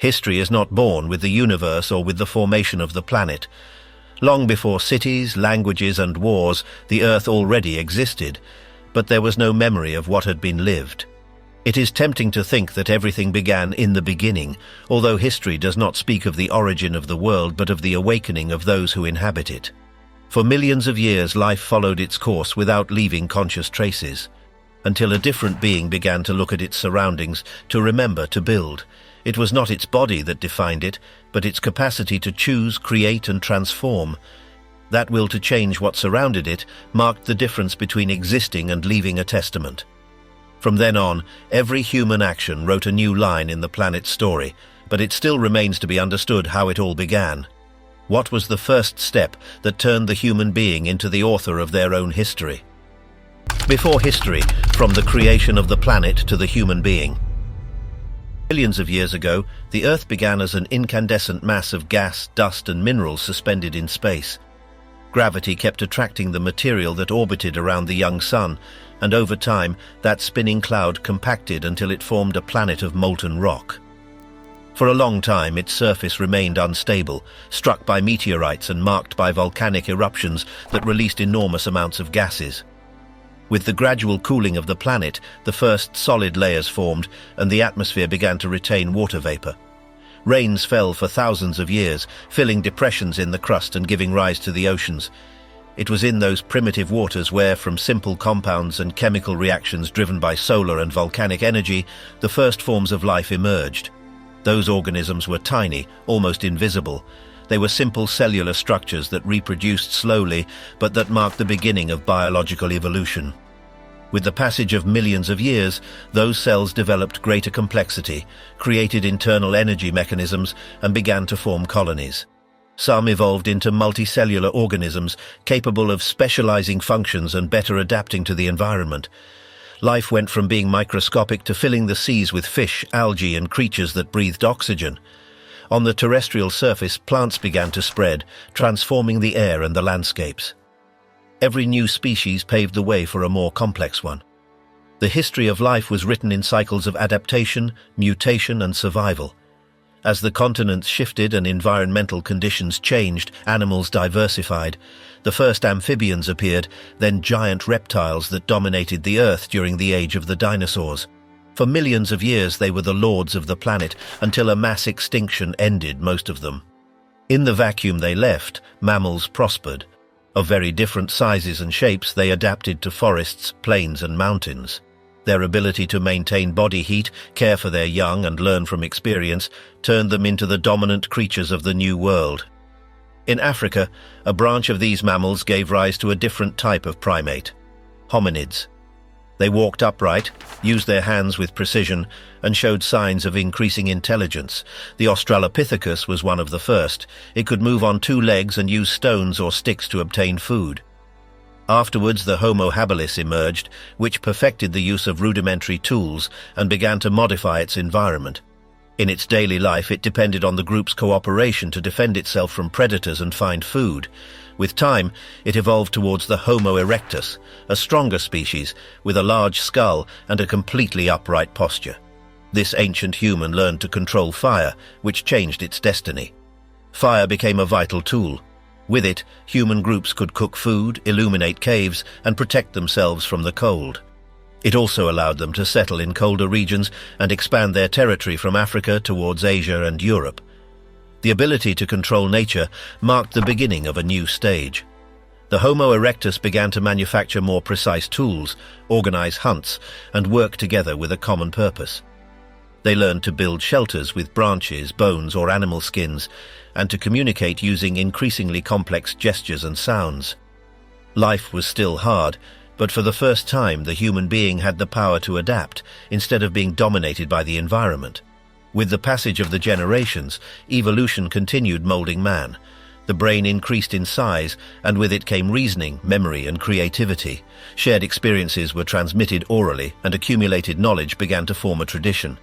History is not born with the universe or with the formation of the planet. Long before cities, languages, and wars, the Earth already existed, but there was no memory of what had been lived. It is tempting to think that everything began in the beginning, although history does not speak of the origin of the world but of the awakening of those who inhabit it. For millions of years, life followed its course without leaving conscious traces, until a different being began to look at its surroundings, to remember, to build. It was not its body that defined it, but its capacity to choose, create, and transform. That will to change what surrounded it marked the difference between existing and leaving a testament. From then on, every human action wrote a new line in the planet's story, but it still remains to be understood how it all began. What was the first step that turned the human being into the author of their own history? Before history, from the creation of the planet to the human being. Millions of years ago, the Earth began as an incandescent mass of gas, dust, and minerals suspended in space. Gravity kept attracting the material that orbited around the young sun, and over time, that spinning cloud compacted until it formed a planet of molten rock. For a long time, its surface remained unstable, struck by meteorites and marked by volcanic eruptions that released enormous amounts of gases. With the gradual cooling of the planet, the first solid layers formed, and the atmosphere began to retain water vapor. Rains fell for thousands of years, filling depressions in the crust and giving rise to the oceans. It was in those primitive waters where, from simple compounds and chemical reactions driven by solar and volcanic energy, the first forms of life emerged. Those organisms were tiny, almost invisible. They were simple cellular structures that reproduced slowly, but that marked the beginning of biological evolution. With the passage of millions of years, those cells developed greater complexity, created internal energy mechanisms, and began to form colonies. Some evolved into multicellular organisms capable of specializing functions and better adapting to the environment. Life went from being microscopic to filling the seas with fish, algae, and creatures that breathed oxygen. On the terrestrial surface, plants began to spread, transforming the air and the landscapes. Every new species paved the way for a more complex one. The history of life was written in cycles of adaptation, mutation, and survival. As the continents shifted and environmental conditions changed, animals diversified. The first amphibians appeared, then giant reptiles that dominated the Earth during the age of the dinosaurs. For millions of years they were the lords of the planet, until a mass extinction ended most of them. In the vacuum they left, mammals prospered. Of very different sizes and shapes, they adapted to forests, plains, and mountains. Their ability to maintain body heat, care for their young, and learn from experience turned them into the dominant creatures of the New World. In Africa, a branch of these mammals gave rise to a different type of primate, hominids. They walked upright, used their hands with precision, and showed signs of increasing intelligence. The Australopithecus was one of the first. It could move on two legs and use stones or sticks to obtain food. Afterwards, the Homo habilis emerged, which perfected the use of rudimentary tools and began to modify its environment. In its daily life, it depended on the group's cooperation to defend itself from predators and find food. With time, it evolved towards the Homo erectus, a stronger species with a large skull and a completely upright posture. This ancient human learned to control fire, which changed its destiny. Fire became a vital tool. With it, human groups could cook food, illuminate caves, and protect themselves from the cold. It also allowed them to settle in colder regions and expand their territory from Africa towards Asia and Europe. The ability to control nature marked the beginning of a new stage. The Homo erectus began to manufacture more precise tools, organize hunts, and work together with a common purpose. They learned to build shelters with branches, bones, or animal skins, and to communicate using increasingly complex gestures and sounds. Life was still hard, but for the first time the human being had the power to adapt instead of being dominated by the environment. With the passage of the generations, evolution continued molding man. The brain increased in size, and with it came reasoning, memory, and creativity. Shared experiences were transmitted orally, and accumulated knowledge began to form a tradition.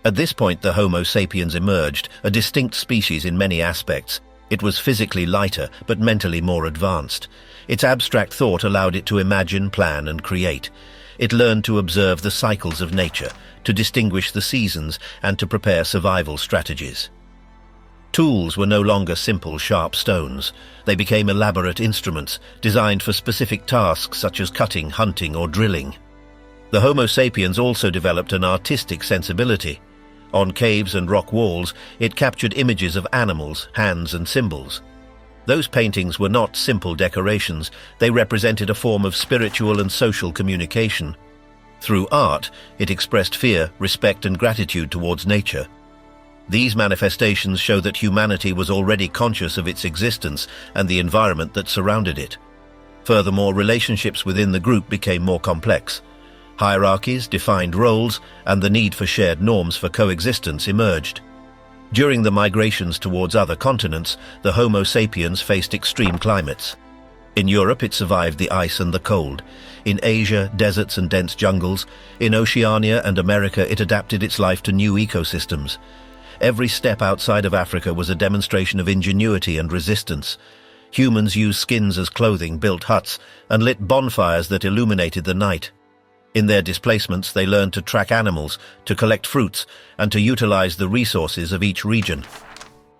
At this point, the Homo sapiens emerged, a distinct species in many aspects. It was physically lighter, but mentally more advanced. Its abstract thought allowed it to imagine, plan, and create. it learned to observe the cycles of nature, to distinguish the seasons, and to prepare survival strategies. Tools were no longer simple, sharp stones. They became elaborate instruments designed for specific tasks such as cutting, hunting, or drilling. The Homo sapiens also developed an artistic sensibility. On caves and rock walls, it captured images of animals, hands, and symbols. Those paintings were not simple decorations. They represented a form of spiritual and social communication. Through art, it expressed fear, respect, and gratitude towards nature. These manifestations show that humanity was already conscious of its existence and the environment that surrounded it. Furthermore, relationships within the group became more complex. Hierarchies, defined roles, and the need for shared norms for coexistence emerged. During the migrations towards other continents, the Homo sapiens faced extreme climates. In Europe, it survived the ice and the cold. In Asia, deserts and dense jungles. In Oceania and America, it adapted its life to new ecosystems. Every step outside of Africa was a demonstration of ingenuity and resistance. Humans used skins as clothing, built huts, and lit bonfires that illuminated the night. In their displacements, they learned to track animals, to collect fruits, and to utilize the resources of each region.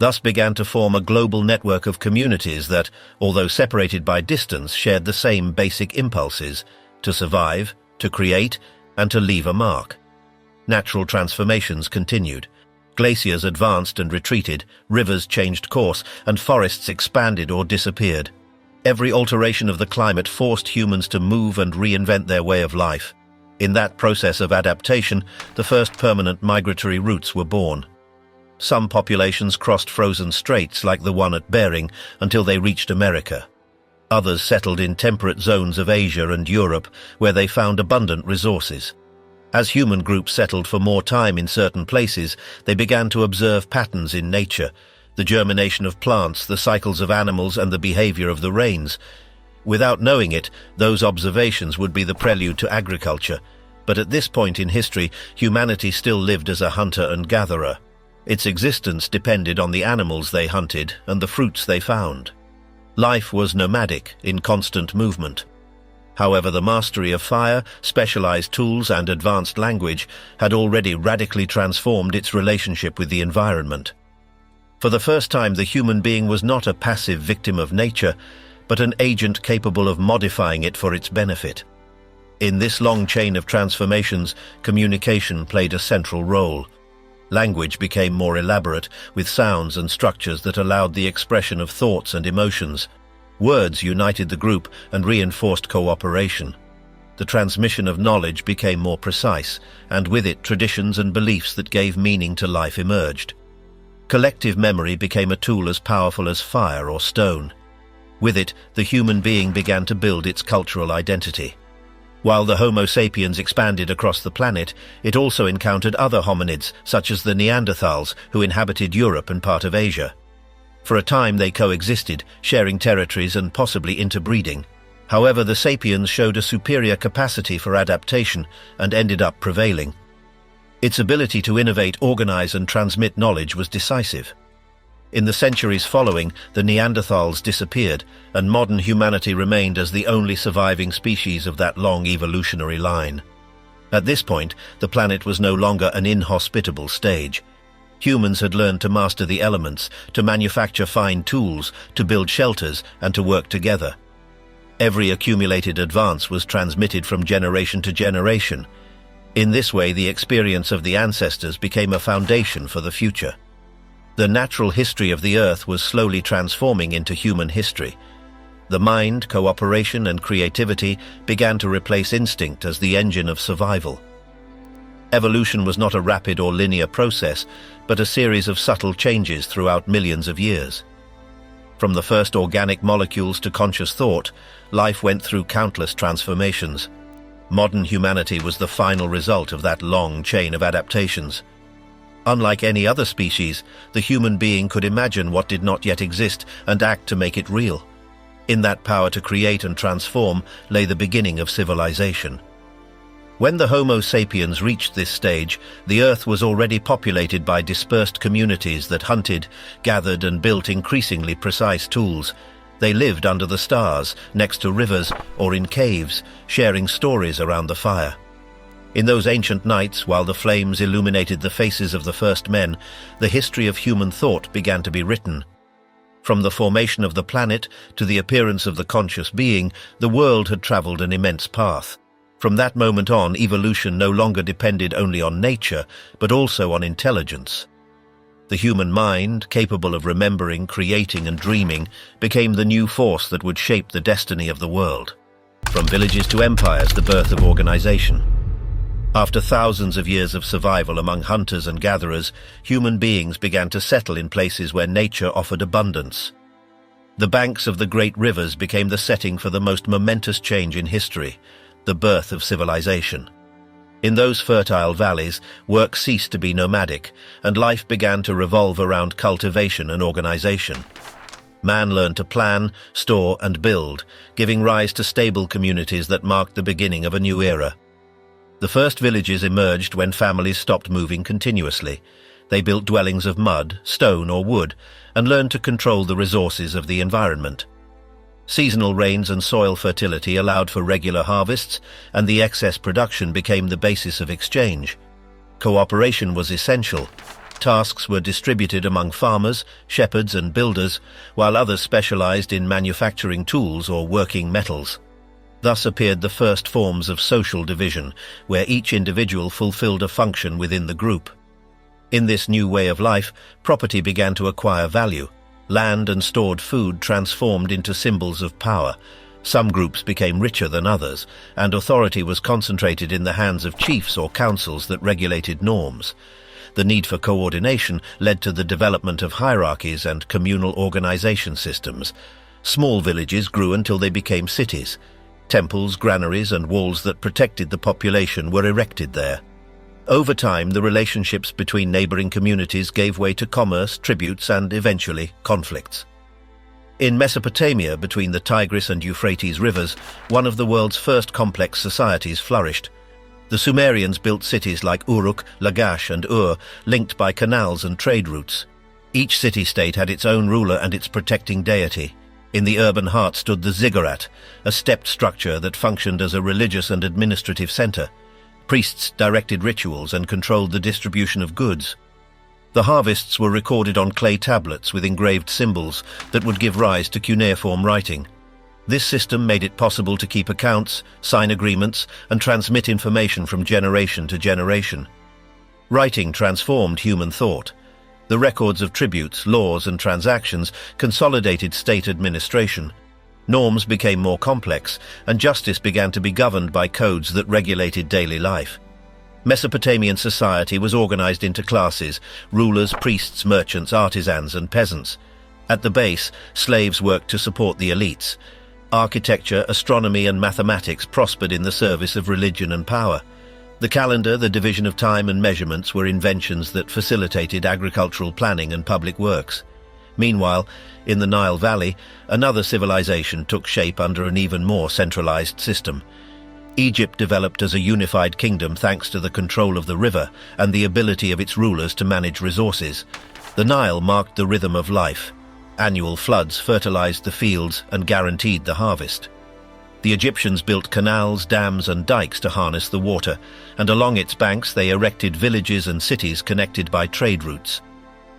Thus began to form a global network of communities that, although separated by distance, shared the same basic impulses: to survive, to create, and to leave a mark. Natural transformations continued. Glaciers advanced and retreated, rivers changed course, and forests expanded or disappeared. Every alteration of the climate forced humans to move and reinvent their way of life. In that process of adaptation, the first permanent migratory routes were born. Some populations crossed frozen straits like the one at Bering until they reached America. Others settled in temperate zones of Asia and Europe, where they found abundant resources. As human groups settled for more time in certain places, they began to observe patterns in nature, the germination of plants, the cycles of animals, and the behavior of the rains. Without knowing it, those observations would be the prelude to agriculture. But at this point in history, humanity still lived as a hunter and gatherer. Its existence depended on the animals they hunted and the fruits they found. Life was nomadic, in constant movement. However, the mastery of fire, specialized tools, and advanced language had already radically transformed its relationship with the environment. For the first time, the human being was not a passive victim of nature, but an agent capable of modifying it for its benefit. In this long chain of transformations, communication played a central role. Language became more elaborate, with sounds and structures that allowed the expression of thoughts and emotions. Words united the group and reinforced cooperation. The transmission of knowledge became more precise, and with it traditions and beliefs that gave meaning to life emerged. Collective memory became a tool as powerful as fire or stone. With it, the human being began to build its cultural identity. While the Homo sapiens expanded across the planet, it also encountered other hominids, such as the Neanderthals, who inhabited Europe and part of Asia. For a time they coexisted, sharing territories and possibly interbreeding. However, the sapiens showed a superior capacity for adaptation and ended up prevailing. Its ability to innovate, organize, and transmit knowledge was decisive. In the centuries following, the Neanderthals disappeared, and modern humanity remained as the only surviving species of that long evolutionary line. At this point, the planet was no longer an inhospitable stage. Humans had learned to master the elements, to manufacture fine tools, to build shelters, and to work together. Every accumulated advance was transmitted from generation to generation. In this way, the experience of the ancestors became a foundation for the future. The natural history of the Earth was slowly transforming into human history. The mind, cooperation, and creativity began to replace instinct as the engine of survival. Evolution was not a rapid or linear process, but a series of subtle changes throughout millions of years. From the first organic molecules to conscious thought, life went through countless transformations. Modern humanity was the final result of that long chain of adaptations. Unlike any other species, the human being could imagine what did not yet exist and act to make it real. In that power to create and transform lay the beginning of civilization. When the Homo sapiens reached this stage, the Earth was already populated by dispersed communities that hunted, gathered, and built increasingly precise tools. They lived under the stars, next to rivers, or in caves, sharing stories around the fire. In those ancient nights, while the flames illuminated the faces of the first men, the history of human thought began to be written. From the formation of the planet to the appearance of the conscious being, the world had traveled an immense path. From that moment on, evolution no longer depended only on nature, but also on intelligence. The human mind, capable of remembering, creating, and dreaming, became the new force that would shape the destiny of the world. From villages to empires, the birth of organization. After thousands of years of survival among hunters and gatherers, human beings began to settle in places where nature offered abundance. The banks of the great rivers became the setting for the most momentous change in history, the birth of civilization. In those fertile valleys, work ceased to be nomadic, and life began to revolve around cultivation and organization. Man learned to plan, store, and build, giving rise to stable communities that marked the beginning of a new era. The first villages emerged when families stopped moving continuously. They built dwellings of mud, stone, or wood, and learned to control the resources of the environment. Seasonal rains and soil fertility allowed for regular harvests, and the excess production became the basis of exchange. Cooperation was essential. Tasks were distributed among farmers, shepherds, and builders, while others specialized in manufacturing tools or working metals. Thus appeared the first forms of social division, where each individual fulfilled a function within the group. In this new way of life, property began to acquire value. Land and stored food transformed into symbols of power. Some groups became richer than others, and authority was concentrated in the hands of chiefs or councils that regulated norms. The need for coordination led to the development of hierarchies and communal organization systems. Small villages grew until they became cities. Temples, granaries, and walls that protected the population were erected there. Over time, the relationships between neighboring communities gave way to commerce, tributes, and eventually conflicts. In Mesopotamia, between the Tigris and Euphrates rivers, one of the world's first complex societies flourished. The Sumerians built cities like Uruk, Lagash, and Ur, linked by canals and trade routes. Each city-state had its own ruler and its protecting deity. In the urban heart stood the ziggurat, a stepped structure that functioned as a religious and administrative center. Priests directed rituals and controlled the distribution of goods. The harvests were recorded on clay tablets with engraved symbols that would give rise to cuneiform writing. This system made it possible to keep accounts, sign agreements, and transmit information from generation to generation. Writing transformed human thought. The records of tributes, laws, and transactions consolidated state administration. Norms became more complex, and justice began to be governed by codes that regulated daily life. Mesopotamian society was organized into classes: rulers, priests, merchants, artisans, and peasants. At the base, slaves worked to support the elites. Architecture, astronomy, and mathematics prospered in the service of religion and power. The calendar, the division of time and measurements were inventions that facilitated agricultural planning and public works. Meanwhile, in the Nile Valley, another civilization took shape under an even more centralized system. Egypt developed as a unified kingdom thanks to the control of the river and the ability of its rulers to manage resources. The Nile marked the rhythm of life. Annual floods fertilized the fields and guaranteed the harvest. The Egyptians built canals, dams, and dikes to harness the water, and along its banks they erected villages and cities connected by trade routes.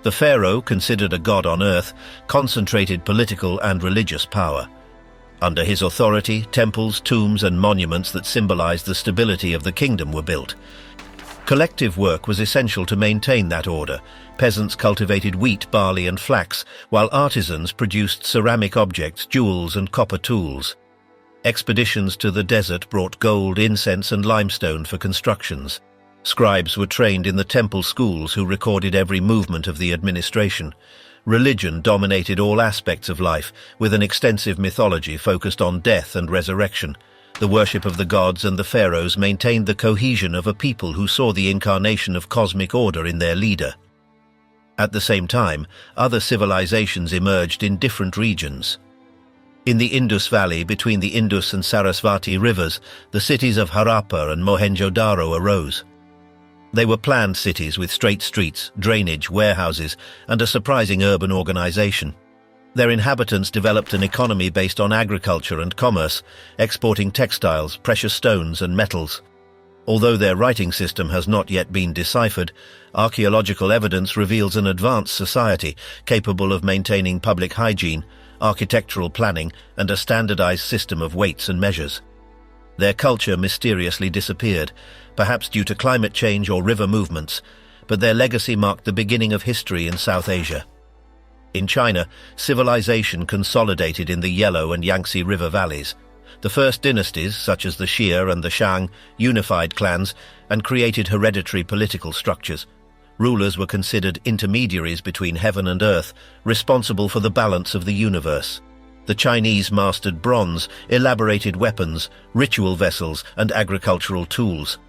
The pharaoh, considered a god on earth, concentrated political and religious power. Under his authority, temples, tombs, and monuments that symbolized the stability of the kingdom were built. Collective work was essential to maintain that order. Peasants cultivated wheat, barley, and flax, while artisans produced ceramic objects, jewels, and copper tools. Expeditions to the desert brought gold, incense, and limestone for constructions. Scribes were trained in the temple schools who recorded every movement of the administration. Religion dominated all aspects of life, with an extensive mythology focused on death and resurrection. The worship of the gods and the pharaohs maintained the cohesion of a people who saw the incarnation of cosmic order in their leader. At the same time, other civilizations emerged in different regions. In the Indus Valley, between the Indus and Sarasvati rivers, the cities of Harappa and Mohenjo-daro arose. They were planned cities with straight streets, drainage, warehouses, and a surprising urban organization. Their inhabitants developed an economy based on agriculture and commerce, exporting textiles, precious stones, and metals. Although their writing system has not yet been deciphered, archaeological evidence reveals an advanced society capable of maintaining public hygiene, architectural planning, and a standardized system of weights and measures. Their culture mysteriously disappeared, perhaps due to climate change or river movements, but their legacy marked the beginning of history in South Asia. In China, civilization consolidated in the Yellow and Yangtze River valleys. The first dynasties, such as the Xia and the Shang, unified clans and created hereditary political structures. Rulers were considered intermediaries between heaven and earth, responsible for the balance of the universe. The Chinese mastered bronze, elaborated weapons, ritual vessels, and agricultural tools.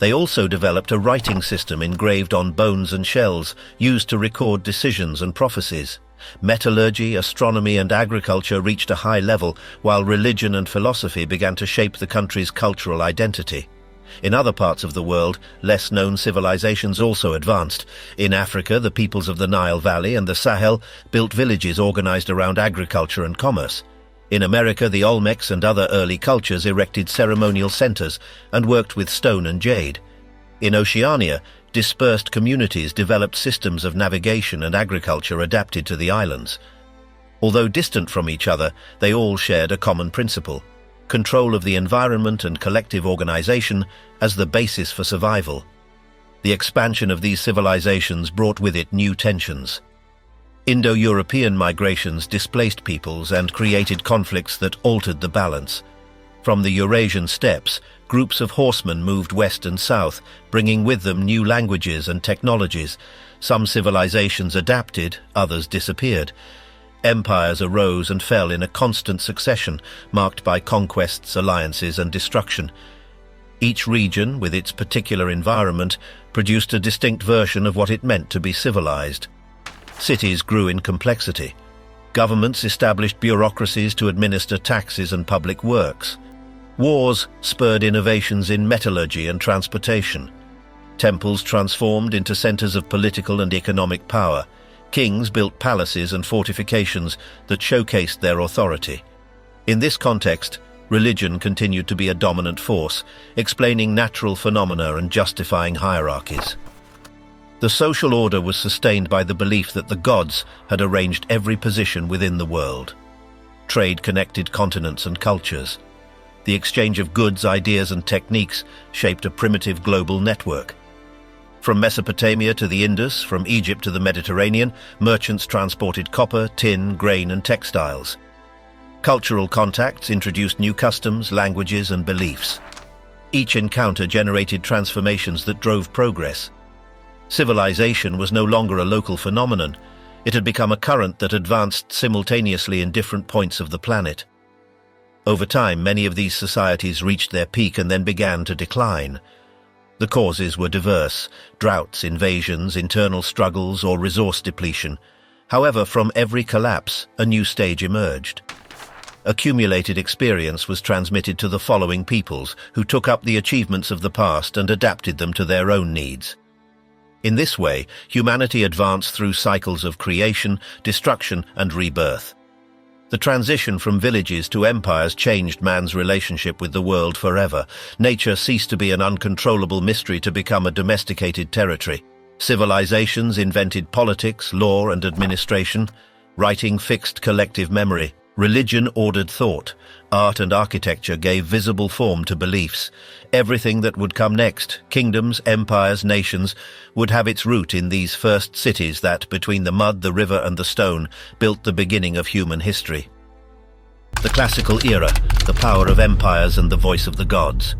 They also developed a writing system engraved on bones and shells, used to record decisions and prophecies. Metallurgy, astronomy, and agriculture reached a high level, while religion and philosophy began to shape the country's cultural identity. In other parts of the world, less-known civilizations also advanced. In Africa, the peoples of the Nile Valley and the Sahel built villages organized around agriculture and commerce. In America, the Olmecs and other early cultures erected ceremonial centers and worked with stone and jade. In Oceania, dispersed communities developed systems of navigation and agriculture adapted to the islands. Although distant from each other, they all shared a common principle: control of the environment and collective organization as the basis for survival. The expansion of these civilizations brought with it new tensions. Indo-European migrations displaced peoples and created conflicts that altered the balance. From the Eurasian steppes, groups of horsemen moved west and south, bringing with them new languages and technologies. Some civilizations adapted, others disappeared. Empires arose and fell in a constant succession, marked by conquests, alliances, and destruction. Each region, with its particular environment, produced a distinct version of what it meant to be civilized. Cities grew in complexity. Governments established bureaucracies to administer taxes and public works. Wars spurred innovations in metallurgy and transportation. Temples transformed into centers of political and economic power. Kings built palaces and fortifications that showcased their authority. In this context, religion continued to be a dominant force, explaining natural phenomena and justifying hierarchies. The social order was sustained by the belief that the gods had arranged every position within the world. Trade connected continents and cultures. The exchange of goods, ideas, and techniques shaped a primitive global network. From Mesopotamia to the Indus, from Egypt to the Mediterranean, merchants transported copper, tin, grain, and textiles. Cultural contacts introduced new customs, languages, and beliefs. Each encounter generated transformations that drove progress. Civilization was no longer a local phenomenon. It had become a current that advanced simultaneously in different points of the planet. Over time, many of these societies reached their peak and then began to decline. The causes were diverse: droughts, invasions, internal struggles, or resource depletion. However, from every collapse, a new stage emerged. Accumulated experience was transmitted to the following peoples, who took up the achievements of the past and adapted them to their own needs. In this way, humanity advanced through cycles of creation, destruction, and rebirth. The transition from villages to empires changed man's relationship with the world forever. Nature ceased to be an uncontrollable mystery to become a domesticated territory. Civilizations invented politics, law, and administration. Writing fixed collective memory. Religion ordered thought. Art and architecture gave visible form to beliefs. Everything that would come next, kingdoms, empires, nations, would have its root in these first cities that, between the mud, the river, and the stone, built the beginning of human history. The classical era, the power of empires and the voice of the gods.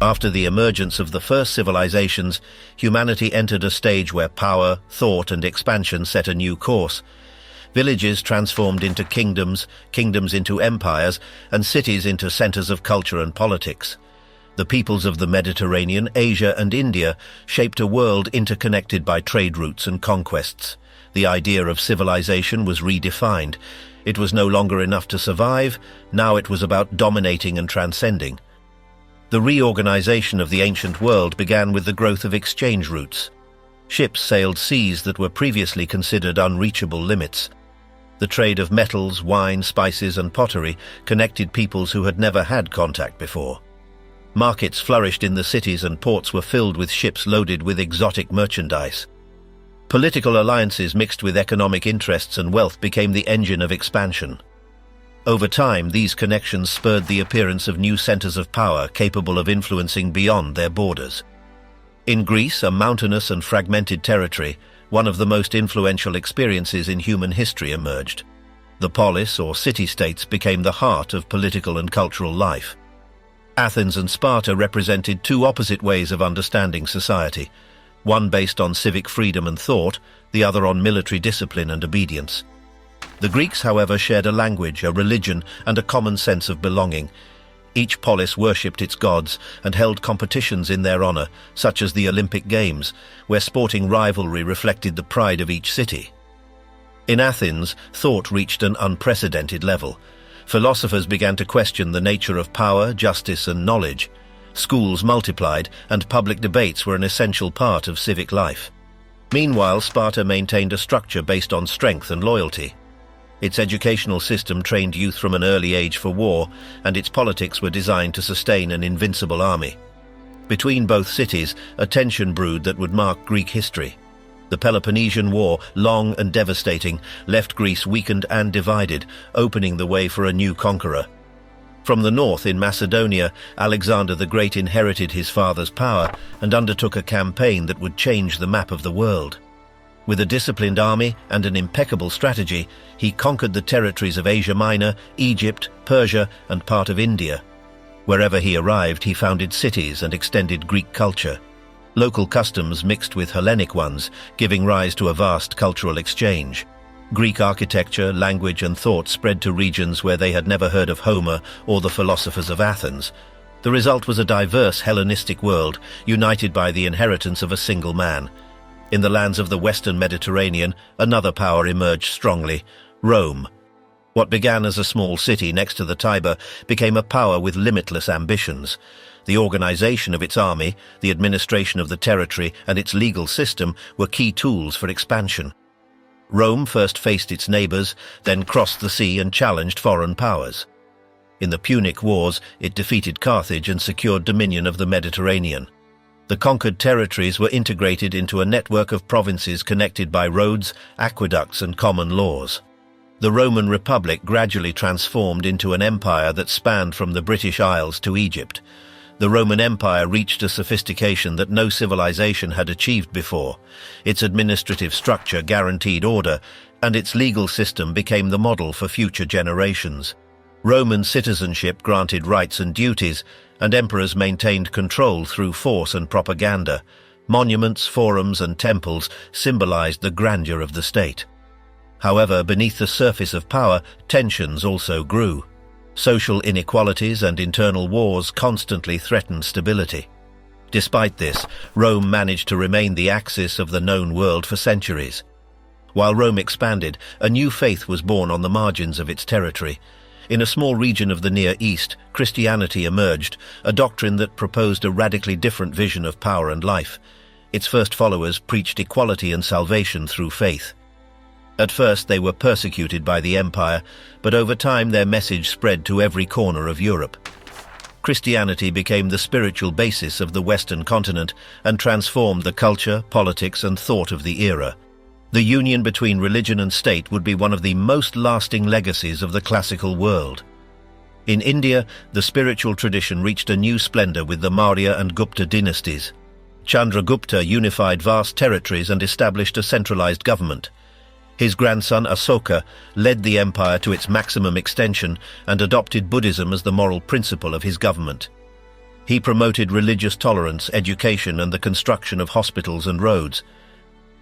After the emergence of the first civilizations, humanity entered a stage where power, thought, and expansion set a new course. Villages transformed into kingdoms, kingdoms into empires, and cities into centers of culture and politics. The peoples of the Mediterranean, Asia, and India shaped a world interconnected by trade routes and conquests. The idea of civilization was redefined. It was no longer enough to survive, now it was about dominating and transcending. The reorganization of the ancient world began with the growth of exchange routes. Ships sailed seas that were previously considered unreachable limits. The trade of metals, wine, spices, and pottery connected peoples who had never had contact before. Markets flourished in the cities and ports were filled with ships loaded with exotic merchandise. Political alliances mixed with economic interests and wealth became the engine of expansion. Over time, these connections spurred the appearance of new centers of power capable of influencing beyond their borders. In Greece, a mountainous and fragmented territory, one of the most influential experiences in human history emerged. The polis, or city-states, became the heart of political and cultural life. Athens and Sparta represented two opposite ways of understanding society, one based on civic freedom and thought, the other on military discipline and obedience. The Greeks, however, shared a language, a religion, and a common sense of belonging. Each polis worshipped its gods and held competitions in their honor, such as the Olympic Games, where sporting rivalry reflected the pride of each city. In Athens, thought reached an unprecedented level. Philosophers began to question the nature of power, justice, and knowledge. Schools multiplied, and public debates were an essential part of civic life. Meanwhile, Sparta maintained a structure based on strength and loyalty. Its educational system trained youth from an early age for war, and its politics were designed to sustain an invincible army. Between both cities, a tension brewed that would mark Greek history. The Peloponnesian War, long and devastating, left Greece weakened and divided, opening the way for a new conqueror. From the north, in Macedonia, Alexander the Great inherited his father's power and undertook a campaign that would change the map of the world. With a disciplined army and an impeccable strategy, he conquered the territories of Asia Minor, Egypt, Persia, and part of India. Wherever he arrived, he founded cities and extended Greek culture. Local customs mixed with Hellenic ones, giving rise to a vast cultural exchange. Greek architecture, language, and thought spread to regions where they had never heard of Homer or the philosophers of Athens. The result was a diverse Hellenistic world, united by the inheritance of a single man. In the lands of the Western Mediterranean, another power emerged strongly: Rome. What began as a small city next to the Tiber became a power with limitless ambitions. The organization of its army, the administration of the territory, and its legal system were key tools for expansion. Rome first faced its neighbors, then crossed the sea and challenged foreign powers. In the Punic Wars, it defeated Carthage and secured dominion of the Mediterranean. The conquered territories were integrated into a network of provinces connected by roads, aqueducts, and common laws. The Roman Republic gradually transformed into an empire that spanned from the British Isles to Egypt. The Roman Empire reached a sophistication that no civilization had achieved before. Its administrative structure guaranteed order, and its legal system became the model for future generations. Roman citizenship granted rights and duties, and emperors maintained control through force and propaganda. Monuments, forums, and temples symbolized the grandeur of the state. However, beneath the surface of power, tensions also grew. Social inequalities and internal wars constantly threatened stability. Despite this, Rome managed to remain the axis of the known world for centuries. While Rome expanded, a new faith was born on the margins of its territory. In a small region of the Near East, Christianity emerged, a doctrine that proposed a radically different vision of power and life. Its first followers preached equality and salvation through faith. At first they were persecuted by the empire, but over time their message spread to every corner of Europe. Christianity became the spiritual basis of the Western continent and transformed the culture, politics, and thought of the era. The union between religion and state would be one of the most lasting legacies of the classical world. In India, the spiritual tradition reached a new splendor with the Maurya and Gupta dynasties. Chandragupta unified vast territories and established a centralized government. His grandson Asoka led the empire to its maximum extension and adopted Buddhism as the moral principle of his government. He promoted religious tolerance, education, and the construction of hospitals and roads.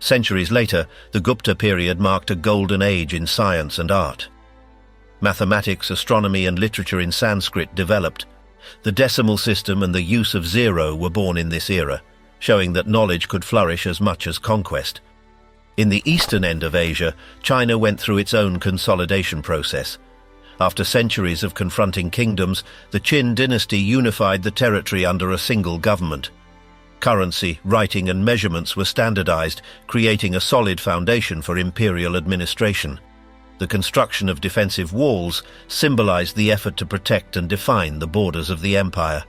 Centuries later, the Gupta period marked a golden age in science and art. Mathematics, astronomy, and literature in Sanskrit developed. The decimal system and the use of zero were born in this era, showing that knowledge could flourish as much as conquest. In the eastern end of Asia, China went through its own consolidation process. After centuries of confronting kingdoms, the Qin dynasty unified the territory under a single government. Currency, writing, and measurements were standardized, creating a solid foundation for imperial administration. The construction of defensive walls symbolized the effort to protect and define the borders of the empire.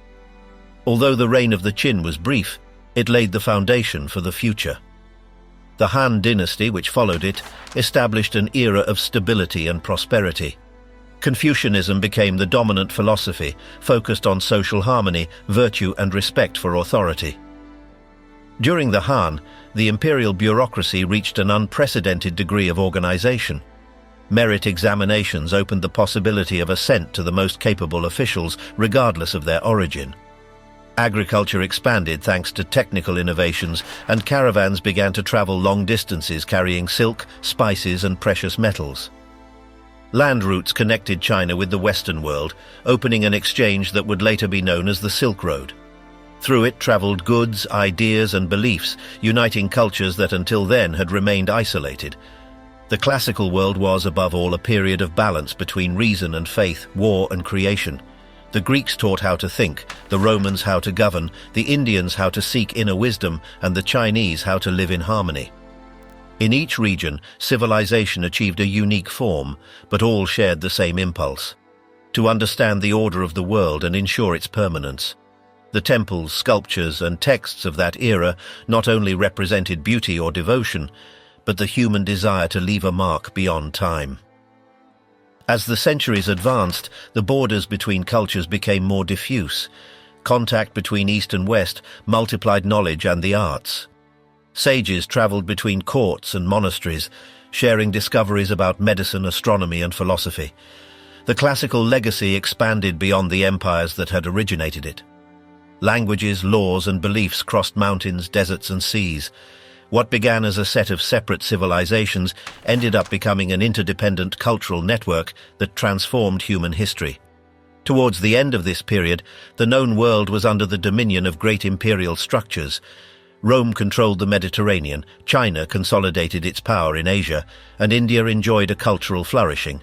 Although the reign of the Qin was brief, it laid the foundation for the future. The Han dynasty, which followed it, established an era of stability and prosperity. Confucianism became the dominant philosophy, focused on social harmony, virtue, and respect for authority. During the Han, the imperial bureaucracy reached an unprecedented degree of organization. Merit examinations opened the possibility of ascent to the most capable officials, regardless of their origin. Agriculture expanded thanks to technical innovations, and caravans began to travel long distances carrying silk, spices, and precious metals. Land routes connected China with the Western world, opening an exchange that would later be known as the Silk Road. Through it traveled goods, ideas, and beliefs, uniting cultures that until then had remained isolated. The classical world was, above all, a period of balance between reason and faith, war and creation. The Greeks taught how to think, the Romans how to govern, the Indians how to seek inner wisdom, and the Chinese how to live in harmony. In each region, civilization achieved a unique form, but all shared the same impulse: to understand the order of the world and ensure its permanence. The temples, sculptures, and texts of that era not only represented beauty or devotion, but the human desire to leave a mark beyond time. As the centuries advanced, the borders between cultures became more diffuse. Contact between East and West multiplied knowledge and the arts. Sages traveled between courts and monasteries, sharing discoveries about medicine, astronomy, and philosophy. The classical legacy expanded beyond the empires that had originated it. Languages, laws, and beliefs crossed mountains, deserts, and seas. What began as a set of separate civilizations ended up becoming an interdependent cultural network that transformed human history. Towards the end of this period, the known world was under the dominion of great imperial structures. Rome controlled the Mediterranean, China consolidated its power in Asia, and India enjoyed a cultural flourishing.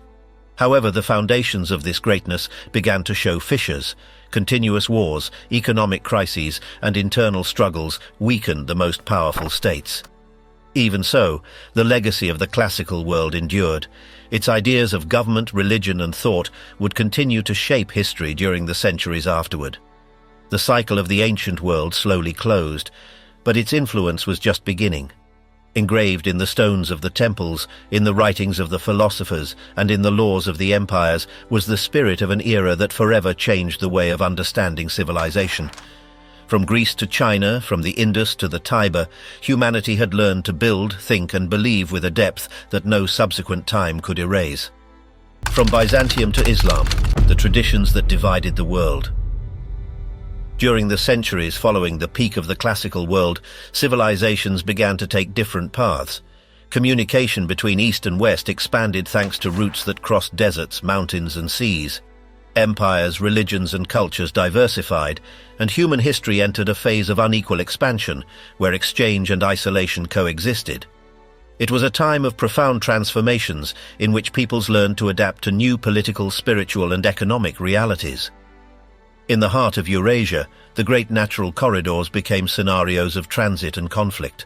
However, the foundations of this greatness began to show fissures. Continuous wars, economic crises, and internal struggles weakened the most powerful states. Even so, the legacy of the classical world endured. Its ideas of government, religion, and thought would continue to shape history during the centuries afterward. The cycle of the ancient world slowly closed, but its influence was just beginning. Engraved in the stones of the temples, in the writings of the philosophers, and in the laws of the empires was the spirit of an era that forever changed the way of understanding civilization. From Greece to China, from the Indus to the Tiber, humanity had learned to build, think, and believe with a depth that no subsequent time could erase. From Byzantium to Islam, the traditions that divided the world. During the centuries following the peak of the classical world, civilizations began to take different paths. Communication between East and West expanded thanks to routes that crossed deserts, mountains, and seas. Empires, religions, and cultures diversified, and human history entered a phase of unequal expansion, where exchange and isolation coexisted. It was a time of profound transformations in which peoples learned to adapt to new political, spiritual, and economic realities. In the heart of Eurasia, the great natural corridors became scenarios of transit and conflict.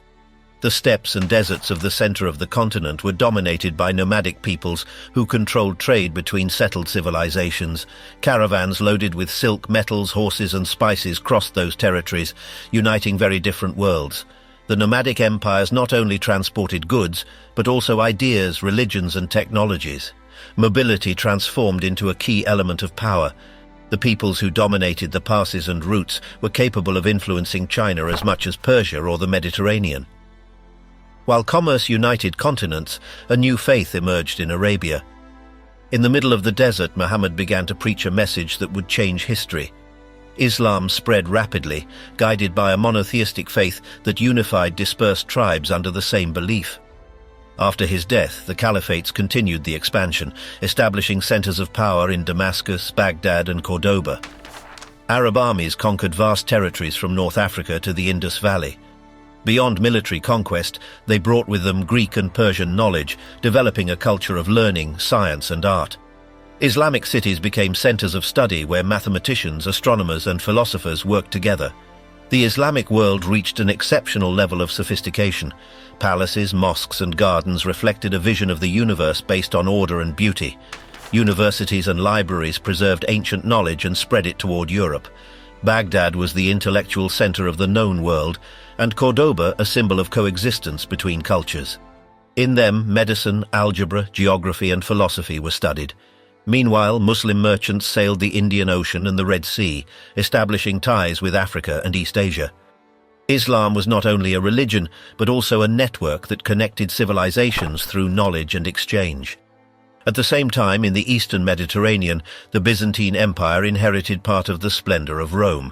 The steppes and deserts of the center of the continent were dominated by nomadic peoples who controlled trade between settled civilizations. Caravans loaded with silk, metals, horses, and spices crossed those territories, uniting very different worlds. The nomadic empires not only transported goods, but also ideas, religions, and technologies. Mobility transformed into a key element of power. The peoples who dominated the passes and routes were capable of influencing China as much as Persia or the Mediterranean. While commerce united continents, a new faith emerged in Arabia. In the middle of the desert, Muhammad began to preach a message that would change history. Islam spread rapidly, guided by a monotheistic faith that unified dispersed tribes under the same belief. After his death, the caliphates continued the expansion, establishing centers of power in Damascus, Baghdad, and Cordoba. Arab armies conquered vast territories from North Africa to the Indus Valley. Beyond military conquest, they brought with them Greek and Persian knowledge, developing a culture of learning, science, and art. Islamic cities became centers of study where mathematicians, astronomers, and philosophers worked together. The Islamic world reached an exceptional level of sophistication. Palaces, mosques, and gardens reflected a vision of the universe based on order and beauty. Universities and libraries preserved ancient knowledge and spread it toward Europe. Baghdad was the intellectual center of the known world, and Cordoba a symbol of coexistence between cultures. In them, medicine, algebra, geography, and philosophy were studied. Meanwhile, Muslim merchants sailed the Indian Ocean and the Red Sea, establishing ties with Africa and East Asia. Islam was not only a religion, but also a network that connected civilizations through knowledge and exchange. At the same time, in the Eastern Mediterranean, the Byzantine Empire inherited part of the splendor of Rome.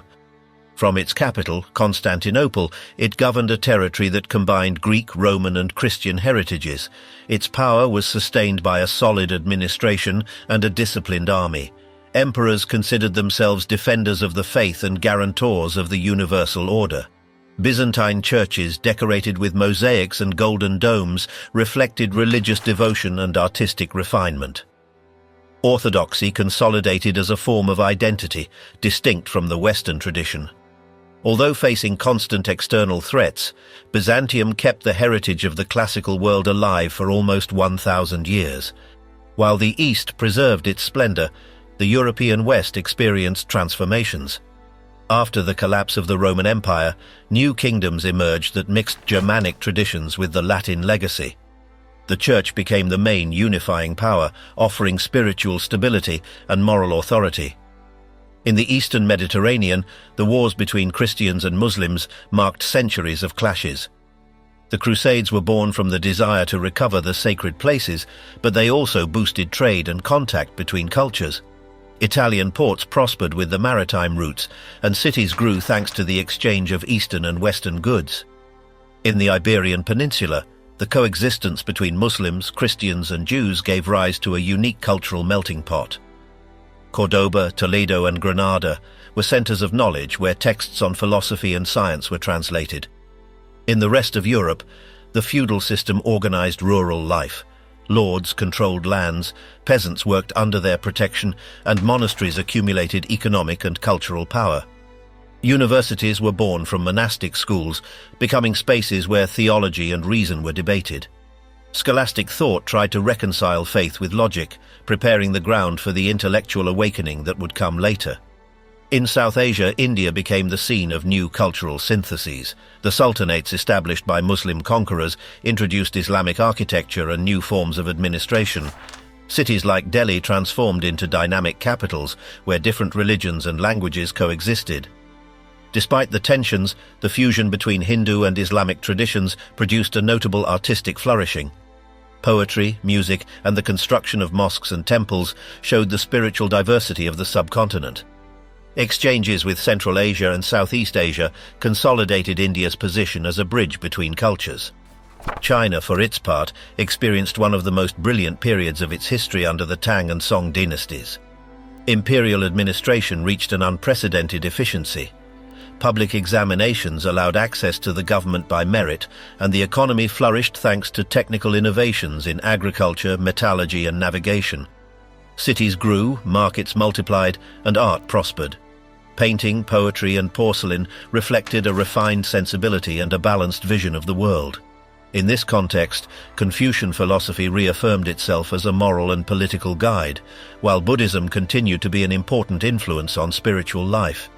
From its capital, Constantinople, it governed a territory that combined Greek, Roman, and Christian heritages. Its power was sustained by a solid administration and a disciplined army. Emperors considered themselves defenders of the faith and guarantors of the universal order. Byzantine churches, decorated with mosaics and golden domes, reflected religious devotion and artistic refinement. Orthodoxy consolidated as a form of identity, distinct from the Western tradition. Although facing constant external threats, Byzantium kept the heritage of the classical world alive for almost 1,000 years. While the East preserved its splendor, the European West experienced transformations. After the collapse of the Roman Empire, new kingdoms emerged that mixed Germanic traditions with the Latin legacy. The Church became the main unifying power, offering spiritual stability and moral authority. In the Eastern Mediterranean, the wars between Christians and Muslims marked centuries of clashes. The Crusades were born from the desire to recover the sacred places, but they also boosted trade and contact between cultures. Italian ports prospered with the maritime routes, and cities grew thanks to the exchange of Eastern and Western goods. In the Iberian Peninsula, the coexistence between Muslims, Christians, and Jews gave rise to a unique cultural melting pot. Cordoba, Toledo, and Granada were centers of knowledge where texts on philosophy and science were translated. In the rest of Europe, the feudal system organized rural life. Lords controlled lands, peasants worked under their protection, and monasteries accumulated economic and cultural power. Universities were born from monastic schools, becoming spaces where theology and reason were debated. Scholastic thought tried to reconcile faith with logic, preparing the ground for the intellectual awakening that would come later. In South Asia, India became the scene of new cultural syntheses. The sultanates established by Muslim conquerors introduced Islamic architecture and new forms of administration. Cities like Delhi transformed into dynamic capitals where different religions and languages coexisted. Despite the tensions, the fusion between Hindu and Islamic traditions produced a notable artistic flourishing. Poetry, music, and the construction of mosques and temples showed the spiritual diversity of the subcontinent. Exchanges with Central Asia and Southeast Asia consolidated India's position as a bridge between cultures. China, for its part, experienced one of the most brilliant periods of its history under the Tang and Song dynasties. Imperial administration reached an unprecedented efficiency. Public examinations allowed access to the government by merit, and the economy flourished thanks to technical innovations in agriculture, metallurgy, and navigation. Cities grew, markets multiplied, and art prospered. Painting, poetry, and porcelain reflected a refined sensibility and a balanced vision of the world. In this context, Confucian philosophy reaffirmed itself as a moral and political guide, while Buddhism continued to be an important influence on spiritual life.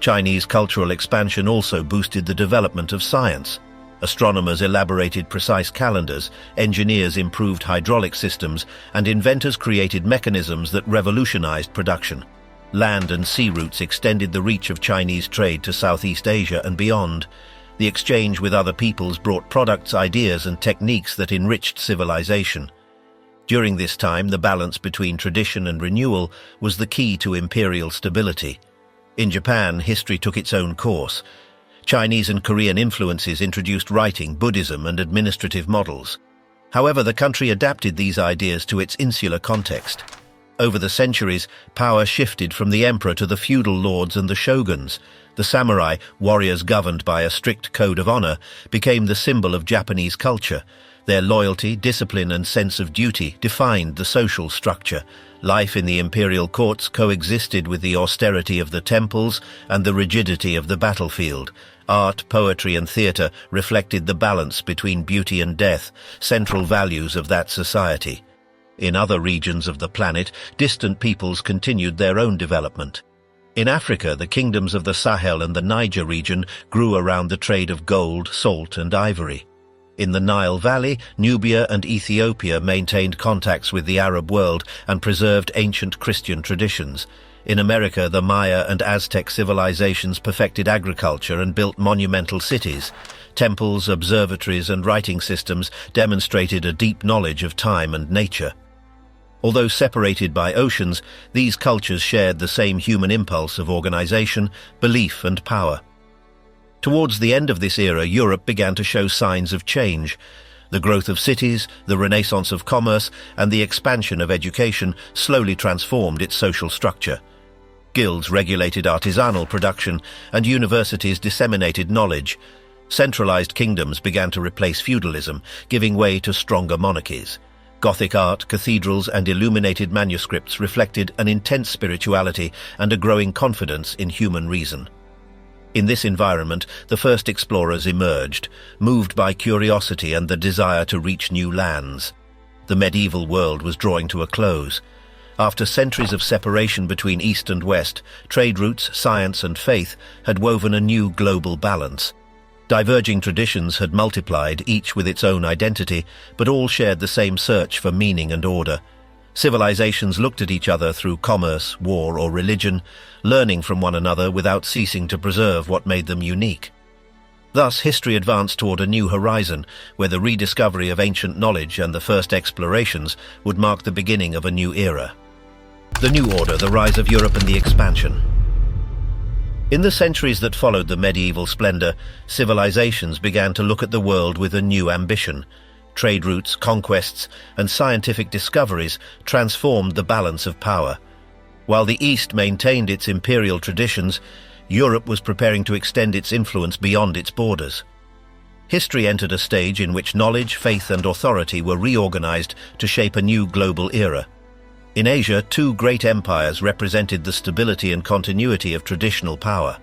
Chinese cultural expansion also boosted the development of science. Astronomers elaborated precise calendars, engineers improved hydraulic systems, and inventors created mechanisms that revolutionized production. Land and sea routes extended the reach of Chinese trade to Southeast Asia and beyond. The exchange with other peoples brought products, ideas, and techniques that enriched civilization. During this time, the balance between tradition and renewal was the key to imperial stability. In Japan, history took its own course. Chinese and Korean influences introduced writing, Buddhism, and administrative models. However, the country adapted these ideas to its insular context. Over the centuries, power shifted from the emperor to the feudal lords and the shoguns. The samurai, warriors governed by a strict code of honor, became the symbol of Japanese culture. Their loyalty, discipline, and sense of duty defined the social structure. Life in the imperial courts coexisted with the austerity of the temples and the rigidity of the battlefield. Art, poetry, and theatre reflected the balance between beauty and death, central values of that society. In other regions of the planet, distant peoples continued their own development. In Africa, the kingdoms of the Sahel and the Niger region grew around the trade of gold, salt, and ivory. In the Nile Valley, Nubia and Ethiopia maintained contacts with the Arab world and preserved ancient Christian traditions. In America, the Maya and Aztec civilizations perfected agriculture and built monumental cities. Temples, observatories, and writing systems demonstrated a deep knowledge of time and nature. Although separated by oceans, these cultures shared the same human impulse of organization, belief, and power. Towards the end of this era, Europe began to show signs of change. The growth of cities, the renaissance of commerce, and the expansion of education slowly transformed its social structure. Guilds regulated artisanal production, and universities disseminated knowledge. Centralized kingdoms began to replace feudalism, giving way to stronger monarchies. Gothic art, cathedrals, and illuminated manuscripts reflected an intense spirituality and a growing confidence in human reason. In this environment, the first explorers emerged, moved by curiosity and the desire to reach new lands. The medieval world was drawing to a close. After centuries of separation between East and West, trade routes, science, and faith had woven a new global balance. Diverging traditions had multiplied, each with its own identity, but all shared the same search for meaning and order. Civilizations looked at each other through commerce, war, or religion, learning from one another without ceasing to preserve what made them unique. Thus, history advanced toward a new horizon, where the rediscovery of ancient knowledge and the first explorations would mark the beginning of a new era. The New Order, the rise of Europe and the expansion. In the centuries that followed the medieval splendor, civilizations began to look at the world with a new ambition. Trade routes, conquests, and scientific discoveries transformed the balance of power. While the East maintained its imperial traditions, Europe was preparing to extend its influence beyond its borders. History entered a stage in which knowledge, faith, and authority were reorganized to shape a new global era. In Asia, two great empires represented the stability and continuity of traditional power.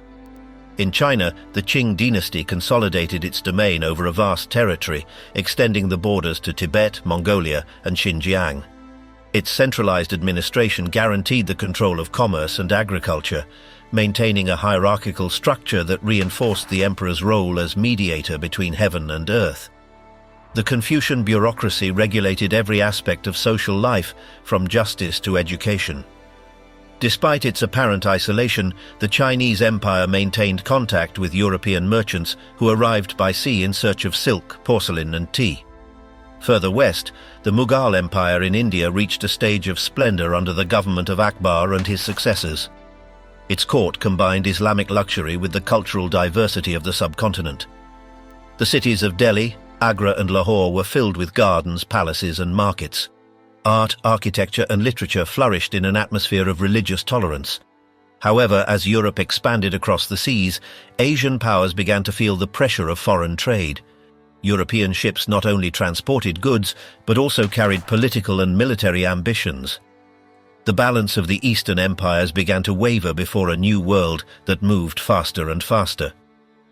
In China, the Qing dynasty consolidated its domain over a vast territory, extending the borders to Tibet, Mongolia, and Xinjiang. Its centralized administration guaranteed the control of commerce and agriculture, maintaining a hierarchical structure that reinforced the emperor's role as mediator between heaven and earth. The Confucian bureaucracy regulated every aspect of social life, from justice to education. Despite its apparent isolation, the Chinese Empire maintained contact with European merchants who arrived by sea in search of silk, porcelain, and tea. Further west, the Mughal Empire in India reached a stage of splendor under the government of Akbar and his successors. Its court combined Islamic luxury with the cultural diversity of the subcontinent. The cities of Delhi, Agra, and Lahore were filled with gardens, palaces, and markets. Art, architecture, and literature flourished in an atmosphere of religious tolerance. However, as Europe expanded across the seas, Asian powers began to feel the pressure of foreign trade. European ships not only transported goods, but also carried political and military ambitions. The balance of the Eastern empires began to waver before a new world that moved faster and faster.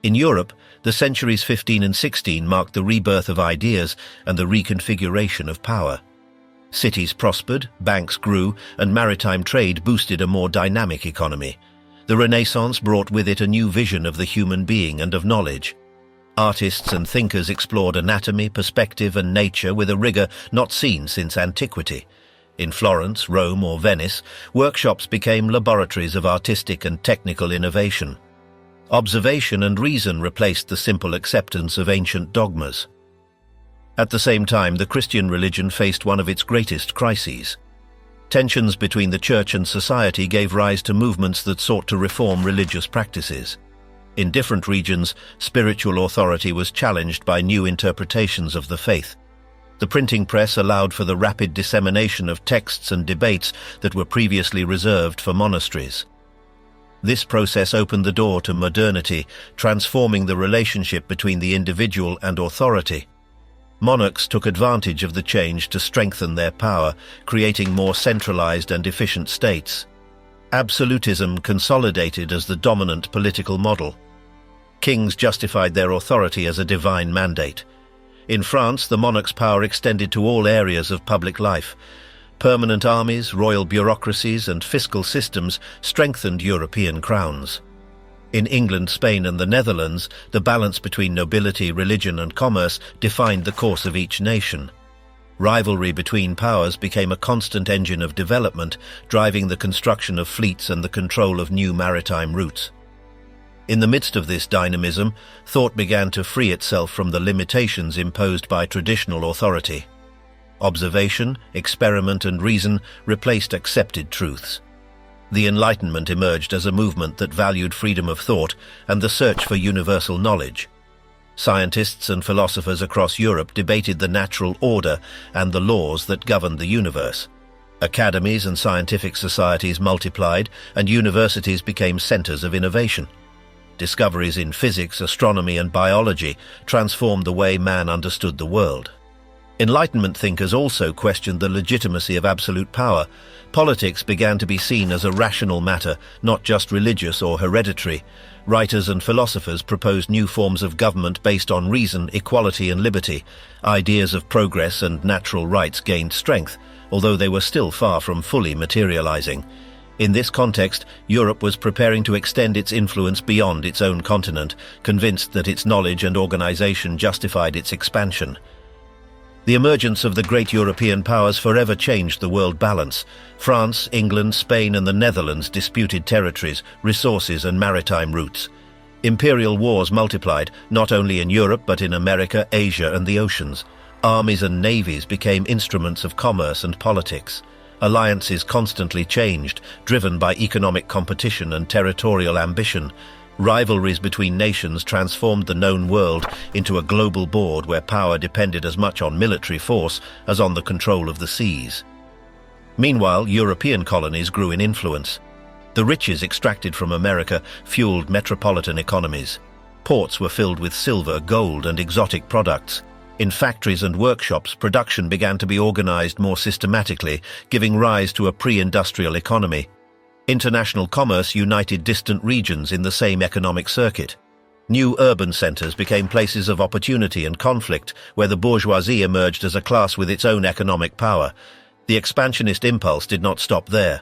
In Europe, the centuries 15 and 16 marked the rebirth of ideas and the reconfiguration of power. Cities prospered, banks grew, and maritime trade boosted a more dynamic economy. The Renaissance brought with it a new vision of the human being and of knowledge. Artists and thinkers explored anatomy, perspective, and nature with a rigor not seen since antiquity. In Florence, Rome, or Venice, workshops became laboratories of artistic and technical innovation. Observation and reason replaced the simple acceptance of ancient dogmas. At the same time, the Christian religion faced one of its greatest crises. Tensions between the church and society gave rise to movements that sought to reform religious practices. In different regions, spiritual authority was challenged by new interpretations of the faith. The printing press allowed for the rapid dissemination of texts and debates that were previously reserved for monasteries. This process opened the door to modernity, transforming the relationship between the individual and authority. Monarchs took advantage of the change to strengthen their power, creating more centralized and efficient states. Absolutism consolidated as the dominant political model. Kings justified their authority as a divine mandate. In France, the monarch's power extended to all areas of public life. Permanent armies, royal bureaucracies, and fiscal systems strengthened European crowns. In England, Spain, and the Netherlands, the balance between nobility, religion, and commerce defined the course of each nation. Rivalry between powers became a constant engine of development, driving the construction of fleets and the control of new maritime routes. In the midst of this dynamism, thought began to free itself from the limitations imposed by traditional authority. Observation, experiment, and reason replaced accepted truths. The Enlightenment emerged as a movement that valued freedom of thought and the search for universal knowledge. Scientists and philosophers across Europe debated the natural order and the laws that governed the universe. Academies and scientific societies multiplied, and universities became centers of innovation. Discoveries in physics, astronomy, and biology transformed the way man understood the world. Enlightenment thinkers also questioned the legitimacy of absolute power. Politics began to be seen as a rational matter, not just religious or hereditary. Writers and philosophers proposed new forms of government based on reason, equality, and liberty. Ideas of progress and natural rights gained strength, although they were still far from fully materializing. In this context, Europe was preparing to extend its influence beyond its own continent, convinced that its knowledge and organization justified its expansion. The emergence of the great European powers forever changed the world balance. France, England, Spain, and the Netherlands disputed territories, resources, and maritime routes. Imperial wars multiplied, not only in Europe but in America, Asia, and the oceans. Armies and navies became instruments of commerce and politics. Alliances constantly changed, driven by economic competition and territorial ambition. Rivalries between nations transformed the known world into a global board where power depended as much on military force as on the control of the seas. Meanwhile, European colonies grew in influence. The riches extracted from America fueled metropolitan economies. Ports were filled with silver, gold, and exotic products. In factories and workshops, production began to be organized more systematically, giving rise to a pre-industrial economy. International commerce united distant regions in the same economic circuit. New urban centers became places of opportunity and conflict, where the bourgeoisie emerged as a class with its own economic power. The expansionist impulse did not stop there.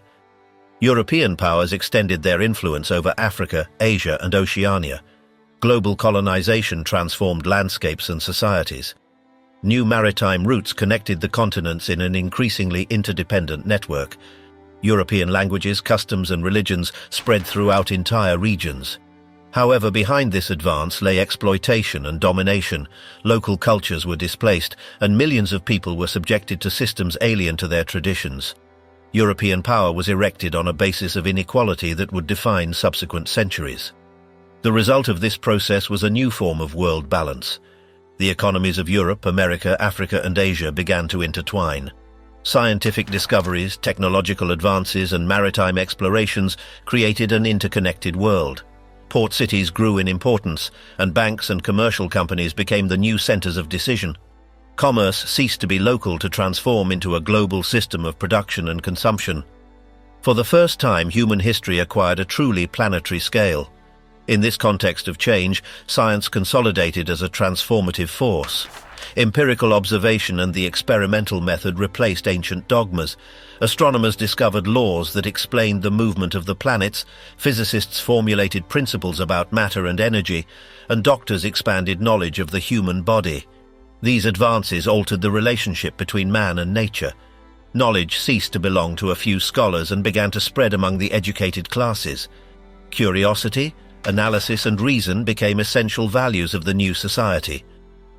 European powers extended their influence over Africa, Asia, and Oceania. Global colonization transformed landscapes and societies. New maritime routes connected the continents in an increasingly interdependent network. European languages, customs, and religions spread throughout entire regions. However, behind this advance lay exploitation and domination. Local cultures were displaced, and millions of people were subjected to systems alien to their traditions. European power was erected on a basis of inequality that would define subsequent centuries. The result of this process was a new form of world balance. The economies of Europe, America, Africa, and Asia began to intertwine. Scientific discoveries, technological advances, and maritime explorations created an interconnected world. Port cities grew in importance, and banks and commercial companies became the new centers of decision. Commerce ceased to be local to transform into a global system of production and consumption. For the first time, human history acquired a truly planetary scale. In this context of change, science consolidated as a transformative force. Empirical observation and the experimental method replaced ancient dogmas. Astronomers discovered laws that explained the movement of the planets, physicists formulated principles about matter and energy, and doctors expanded knowledge of the human body. These advances altered the relationship between man and nature. Knowledge ceased to belong to a few scholars and began to spread among the educated classes. Curiosity, analysis, and reason became essential values of the new society.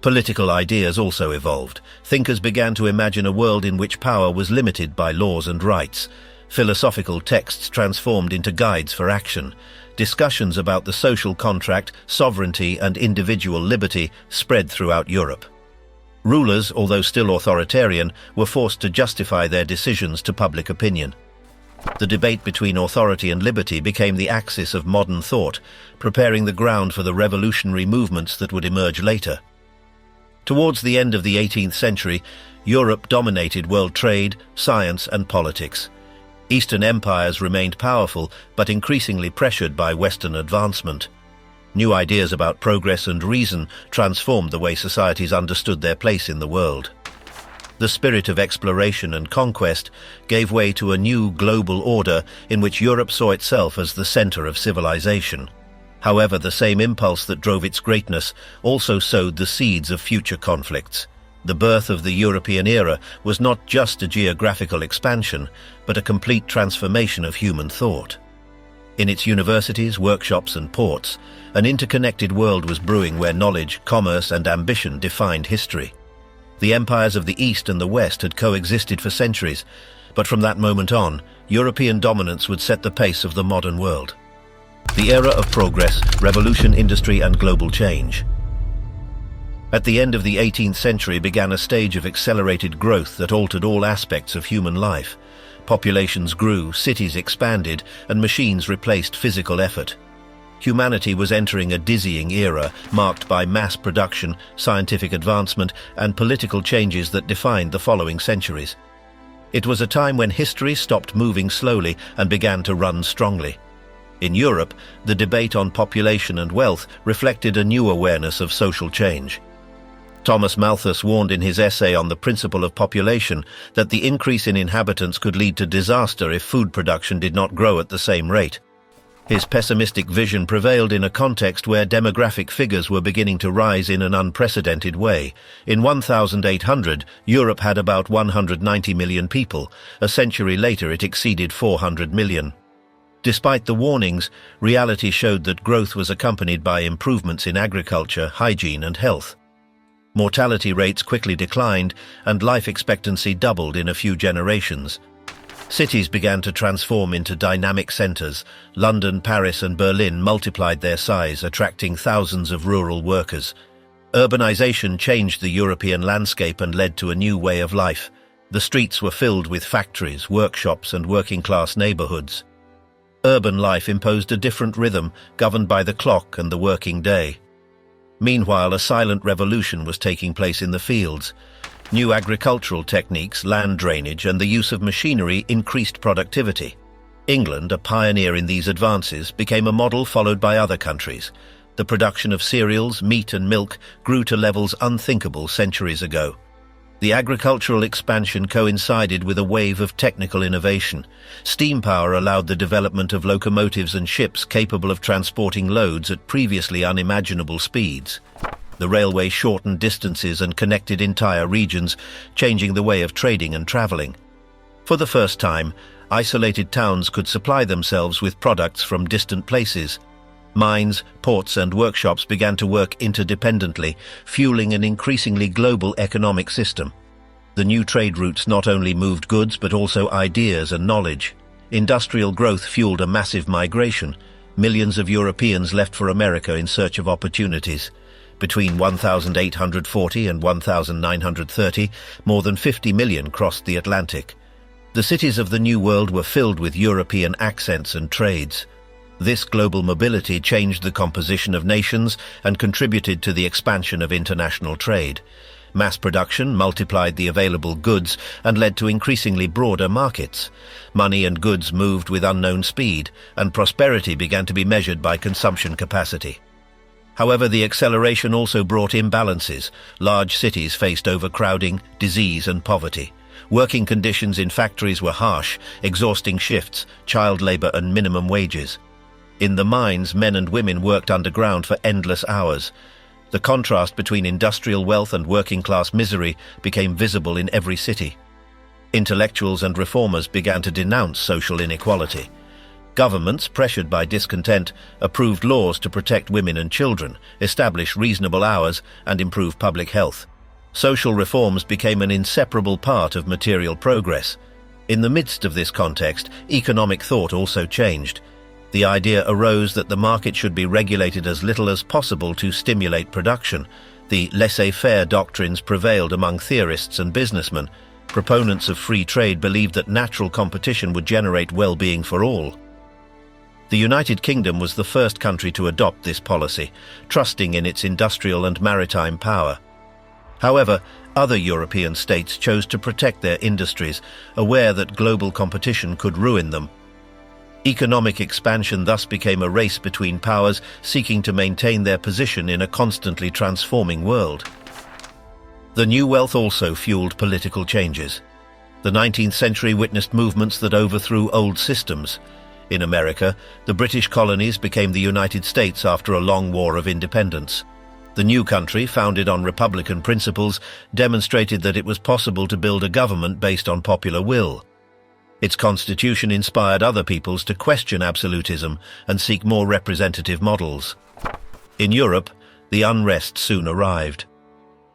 Political ideas also evolved. Thinkers began to imagine a world in which power was limited by laws and rights. Philosophical texts transformed into guides for action. Discussions about the social contract, sovereignty, and individual liberty spread throughout Europe. Rulers, although still authoritarian, were forced to justify their decisions to public opinion. The debate between authority and liberty became the axis of modern thought, preparing the ground for the revolutionary movements that would emerge later. Towards the end of the 18th century, Europe dominated world trade, science, and politics. Eastern empires remained powerful, but increasingly pressured by Western advancement. New ideas about progress and reason transformed the way societies understood their place in the world. The spirit of exploration and conquest gave way to a new global order in which Europe saw itself as the center of civilization. However, the same impulse that drove its greatness also sowed the seeds of future conflicts. The birth of the European era was not just a geographical expansion, but a complete transformation of human thought. In its universities, workshops, and ports, an interconnected world was brewing where knowledge, commerce, and ambition defined history. The empires of the East and the West had coexisted for centuries, but from that moment on, European dominance would set the pace of the modern world. The era of progress, revolution, industry, and global change. At the end of the 18th century began a stage of accelerated growth that altered all aspects of human life. Populations grew, cities expanded, and machines replaced physical effort. Humanity was entering a dizzying era marked by mass production, scientific advancement, and political changes that defined the following centuries. It was a time when history stopped moving slowly and began to run strongly. In Europe, the debate on population and wealth reflected a new awareness of social change. Thomas Malthus warned in his essay on the principle of population that the increase in inhabitants could lead to disaster if food production did not grow at the same rate. His pessimistic vision prevailed in a context where demographic figures were beginning to rise in an unprecedented way. In 1800, Europe had about 190 million people. A century later, it exceeded 400 million. Despite the warnings, reality showed that growth was accompanied by improvements in agriculture, hygiene, and health. Mortality rates quickly declined, and life expectancy doubled in a few generations. Cities began to transform into dynamic centers. London, Paris, and Berlin multiplied their size, attracting thousands of rural workers. Urbanization changed the European landscape and led to a new way of life. The streets were filled with factories, workshops, and working-class neighborhoods. Urban life imposed a different rhythm, governed by the clock and the working day. Meanwhile, a silent revolution was taking place in the fields. New agricultural techniques, land drainage, and the use of machinery increased productivity. England, a pioneer in these advances, became a model followed by other countries. The production of cereals, meat, and milk grew to levels unthinkable centuries ago. The agricultural expansion coincided with a wave of technical innovation. Steam power allowed the development of locomotives and ships capable of transporting loads at previously unimaginable speeds. The railway shortened distances and connected entire regions, changing the way of trading and traveling. For the first time, isolated towns could supply themselves with products from distant places. Mines, ports, and workshops began to work interdependently, fueling an increasingly global economic system. The new trade routes not only moved goods but also ideas and knowledge. Industrial growth fueled a massive migration. Millions of Europeans left for America in search of opportunities. Between 1840 and 1930, more than 50 million crossed the Atlantic. The cities of the New World were filled with European accents and trades. This global mobility changed the composition of nations and contributed to the expansion of international trade. Mass production multiplied the available goods and led to increasingly broader markets. Money and goods moved with unknown speed, and prosperity began to be measured by consumption capacity. However, the acceleration also brought imbalances. Large cities faced overcrowding, disease, and poverty. Working conditions in factories were harsh, exhausting shifts, child labor, and minimum wages. In the mines, men and women worked underground for endless hours. The contrast between industrial wealth and working-class misery became visible in every city. Intellectuals and reformers began to denounce social inequality. Governments, pressured by discontent, approved laws to protect women and children, establish reasonable hours, and improve public health. Social reforms became an inseparable part of material progress. In the midst of this context, economic thought also changed. The idea arose that the market should be regulated as little as possible to stimulate production. The laissez-faire doctrines prevailed among theorists and businessmen. Proponents of free trade believed that natural competition would generate well-being for all. The United Kingdom was the first country to adopt this policy, trusting in its industrial and maritime power. However, other European states chose to protect their industries, aware that global competition could ruin them. Economic expansion thus became a race between powers seeking to maintain their position in a constantly transforming world. The new wealth also fueled political changes. The 19th century witnessed movements that overthrew old systems. In America, the British colonies became the United States after a long war of independence. The new country, founded on republican principles, demonstrated that it was possible to build a government based on popular will. Its constitution inspired other peoples to question absolutism and seek more representative models. In Europe, the unrest soon arrived.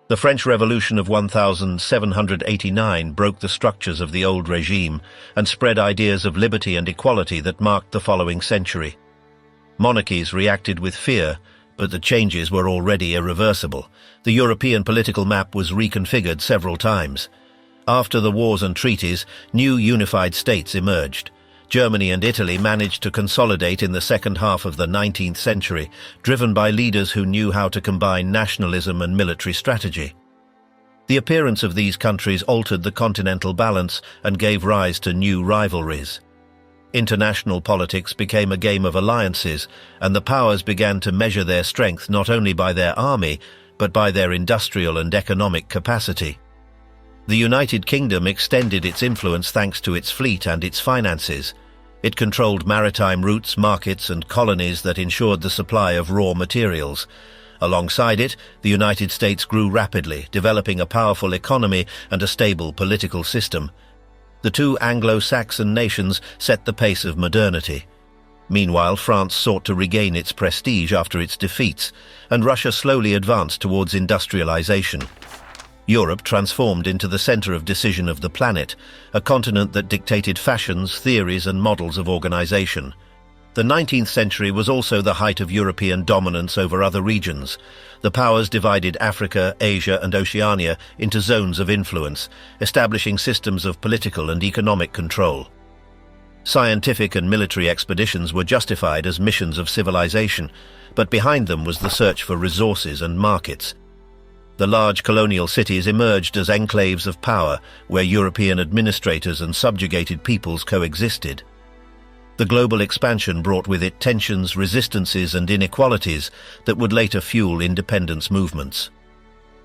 The French Revolution of 1789 broke the structures of the old regime and spread ideas of liberty and equality that marked the following century. Monarchies reacted with fear, but the changes were already irreversible. The European political map was reconfigured several times. After the wars and treaties, new unified states emerged. Germany and Italy managed to consolidate in the second half of the 19th century, driven by leaders who knew how to combine nationalism and military strategy. The appearance of these countries altered the continental balance and gave rise to new rivalries. International politics became a game of alliances, and the powers began to measure their strength not only by their army, but by their industrial and economic capacity. The United Kingdom extended its influence thanks to its fleet and its finances. It controlled maritime routes, markets, and colonies that ensured the supply of raw materials. Alongside it, the United States grew rapidly, developing a powerful economy and a stable political system. The two Anglo-Saxon nations set the pace of modernity. Meanwhile, France sought to regain its prestige after its defeats, and Russia slowly advanced towards industrialization. Europe transformed into the center of decision of the planet, a continent that dictated fashions, theories, and models of organization. The 19th century was also the height of European dominance over other regions. The powers divided Africa, Asia, and Oceania into zones of influence, establishing systems of political and economic control. Scientific and military expeditions were justified as missions of civilization, but behind them was the search for resources and markets. The large colonial cities emerged as enclaves of power, where European administrators and subjugated peoples coexisted. The global expansion brought with it tensions, resistances, and inequalities that would later fuel independence movements.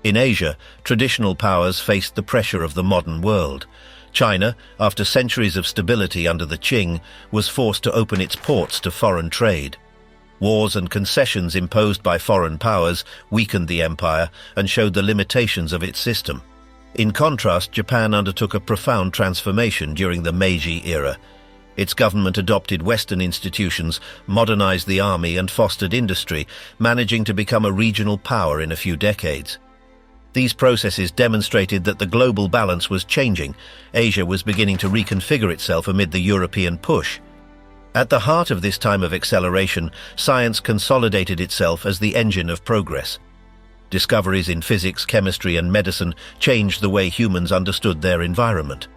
In Asia, traditional powers faced the pressure of the modern world. China, after centuries of stability under the Qing, was forced to open its ports to foreign trade. Wars and concessions imposed by foreign powers weakened the empire and showed the limitations of its system. In contrast, Japan undertook a profound transformation during the Meiji era. Its government adopted Western institutions, modernized the army, and fostered industry, managing to become a regional power in a few decades. These processes demonstrated that the global balance was changing. Asia was beginning to reconfigure itself amid the European push. At the heart of this time of acceleration, science consolidated itself as the engine of progress. Discoveries in physics, chemistry, and medicine changed the way humans understood their environment.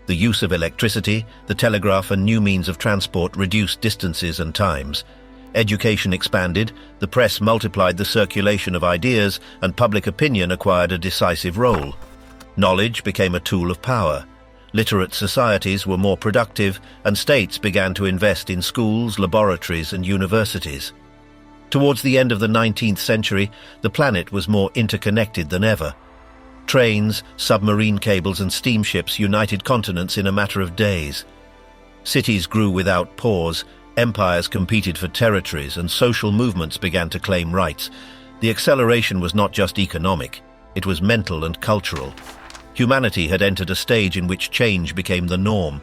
The use of electricity, the telegraph, and new means of transport reduced distances and times. Education expanded, the press multiplied the circulation of ideas, and public opinion acquired a decisive role. Knowledge became a tool of power. Literate societies were more productive, and states began to invest in schools, laboratories, and universities. Towards the end of the 19th century, the planet was more interconnected than ever. Trains, submarine cables, and steamships united continents in a matter of days. Cities grew without pause, empires competed for territories, and social movements began to claim rights. The acceleration was not just economic, it was mental and cultural. Humanity had entered a stage in which change became the norm.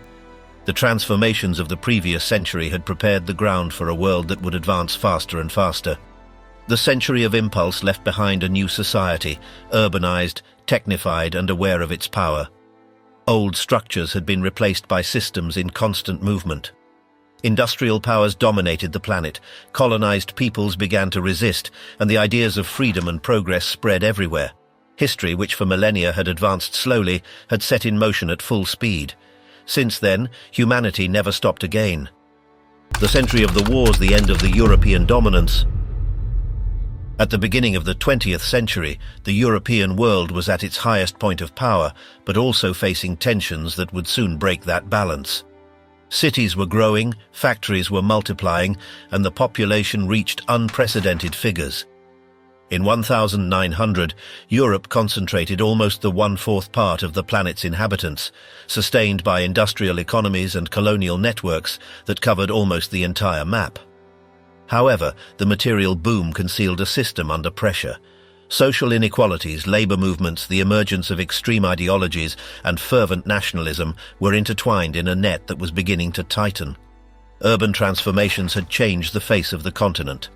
The transformations of the previous century had prepared the ground for a world that would advance faster and faster. The century of impulse left behind a new society, urbanized, technified, and aware of its power. Old structures had been replaced by systems in constant movement. Industrial powers dominated the planet, colonized peoples began to resist, and the ideas of freedom and progress spread everywhere. History, which for millennia had advanced slowly, had set in motion at full speed. Since then, humanity never stopped again. The century of the wars, the end of the European dominance. At the beginning of the 20th century, the European world was at its highest point of power, but also facing tensions that would soon break that balance. Cities were growing, factories were multiplying, and the population reached unprecedented figures. In 1900, Europe concentrated almost the one-fourth part of the planet's inhabitants, sustained by industrial economies and colonial networks that covered almost the entire map. However, the material boom concealed a system under pressure. Social inequalities, labor movements, the emergence of extreme ideologies, and fervent nationalism were intertwined in a net that was beginning to tighten. Urban transformations had changed the face of the continent.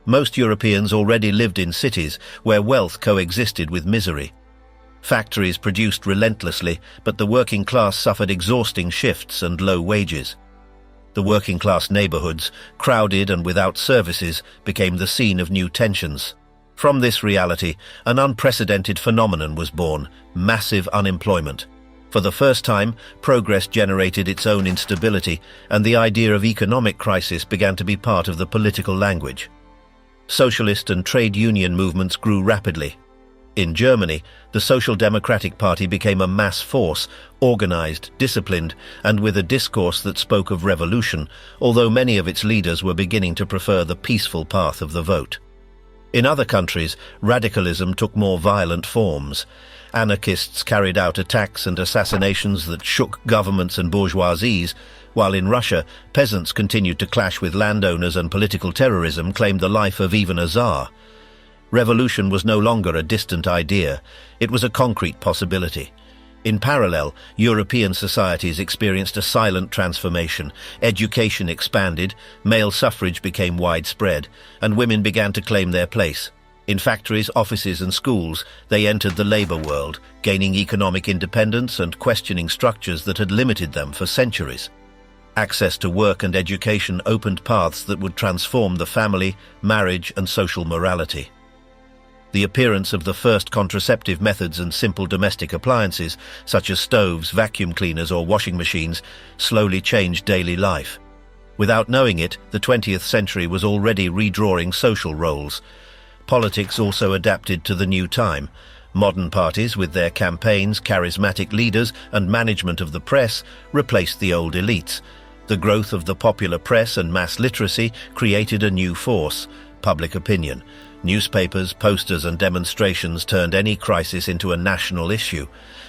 Most Europeans already lived in cities where wealth coexisted with misery. Factories produced relentlessly, but the working class suffered exhausting shifts and low wages. The working-class neighborhoods, crowded and without services, became the scene of new tensions. From this reality, an unprecedented phenomenon was born: massive unemployment. For the first time, progress generated its own instability, and the idea of economic crisis began to be part of the political language. Socialist and trade union movements grew rapidly. In Germany, the Social Democratic Party became a mass force, organized, disciplined, and with a discourse that spoke of revolution, although many of its leaders were beginning to prefer the peaceful path of the vote. In other countries, radicalism took more violent forms. Anarchists carried out attacks and assassinations that shook governments and bourgeoisies, while in Russia, peasants continued to clash with landowners and political terrorism claimed the life of even a czar. Revolution was no longer a distant idea, it was a concrete possibility. In parallel, European societies experienced a silent transformation. Education expanded, male suffrage became widespread, and women began to claim their place. In factories, offices and schools, they entered the labor world, gaining economic independence and questioning structures that had limited them for centuries. Access to work and education opened paths that would transform the family, marriage and social morality. The appearance of the first contraceptive methods and simple domestic appliances, such as stoves, vacuum cleaners or washing machines, slowly changed daily life. Without knowing it, the 20th century was already redrawing social roles. Politics also adapted to the new time. Modern parties, with their campaigns, charismatic leaders, and management of the press, replaced the old elites. The growth of the popular press and mass literacy created a new force: public opinion. Newspapers, posters and demonstrations turned any crisis into a national issue.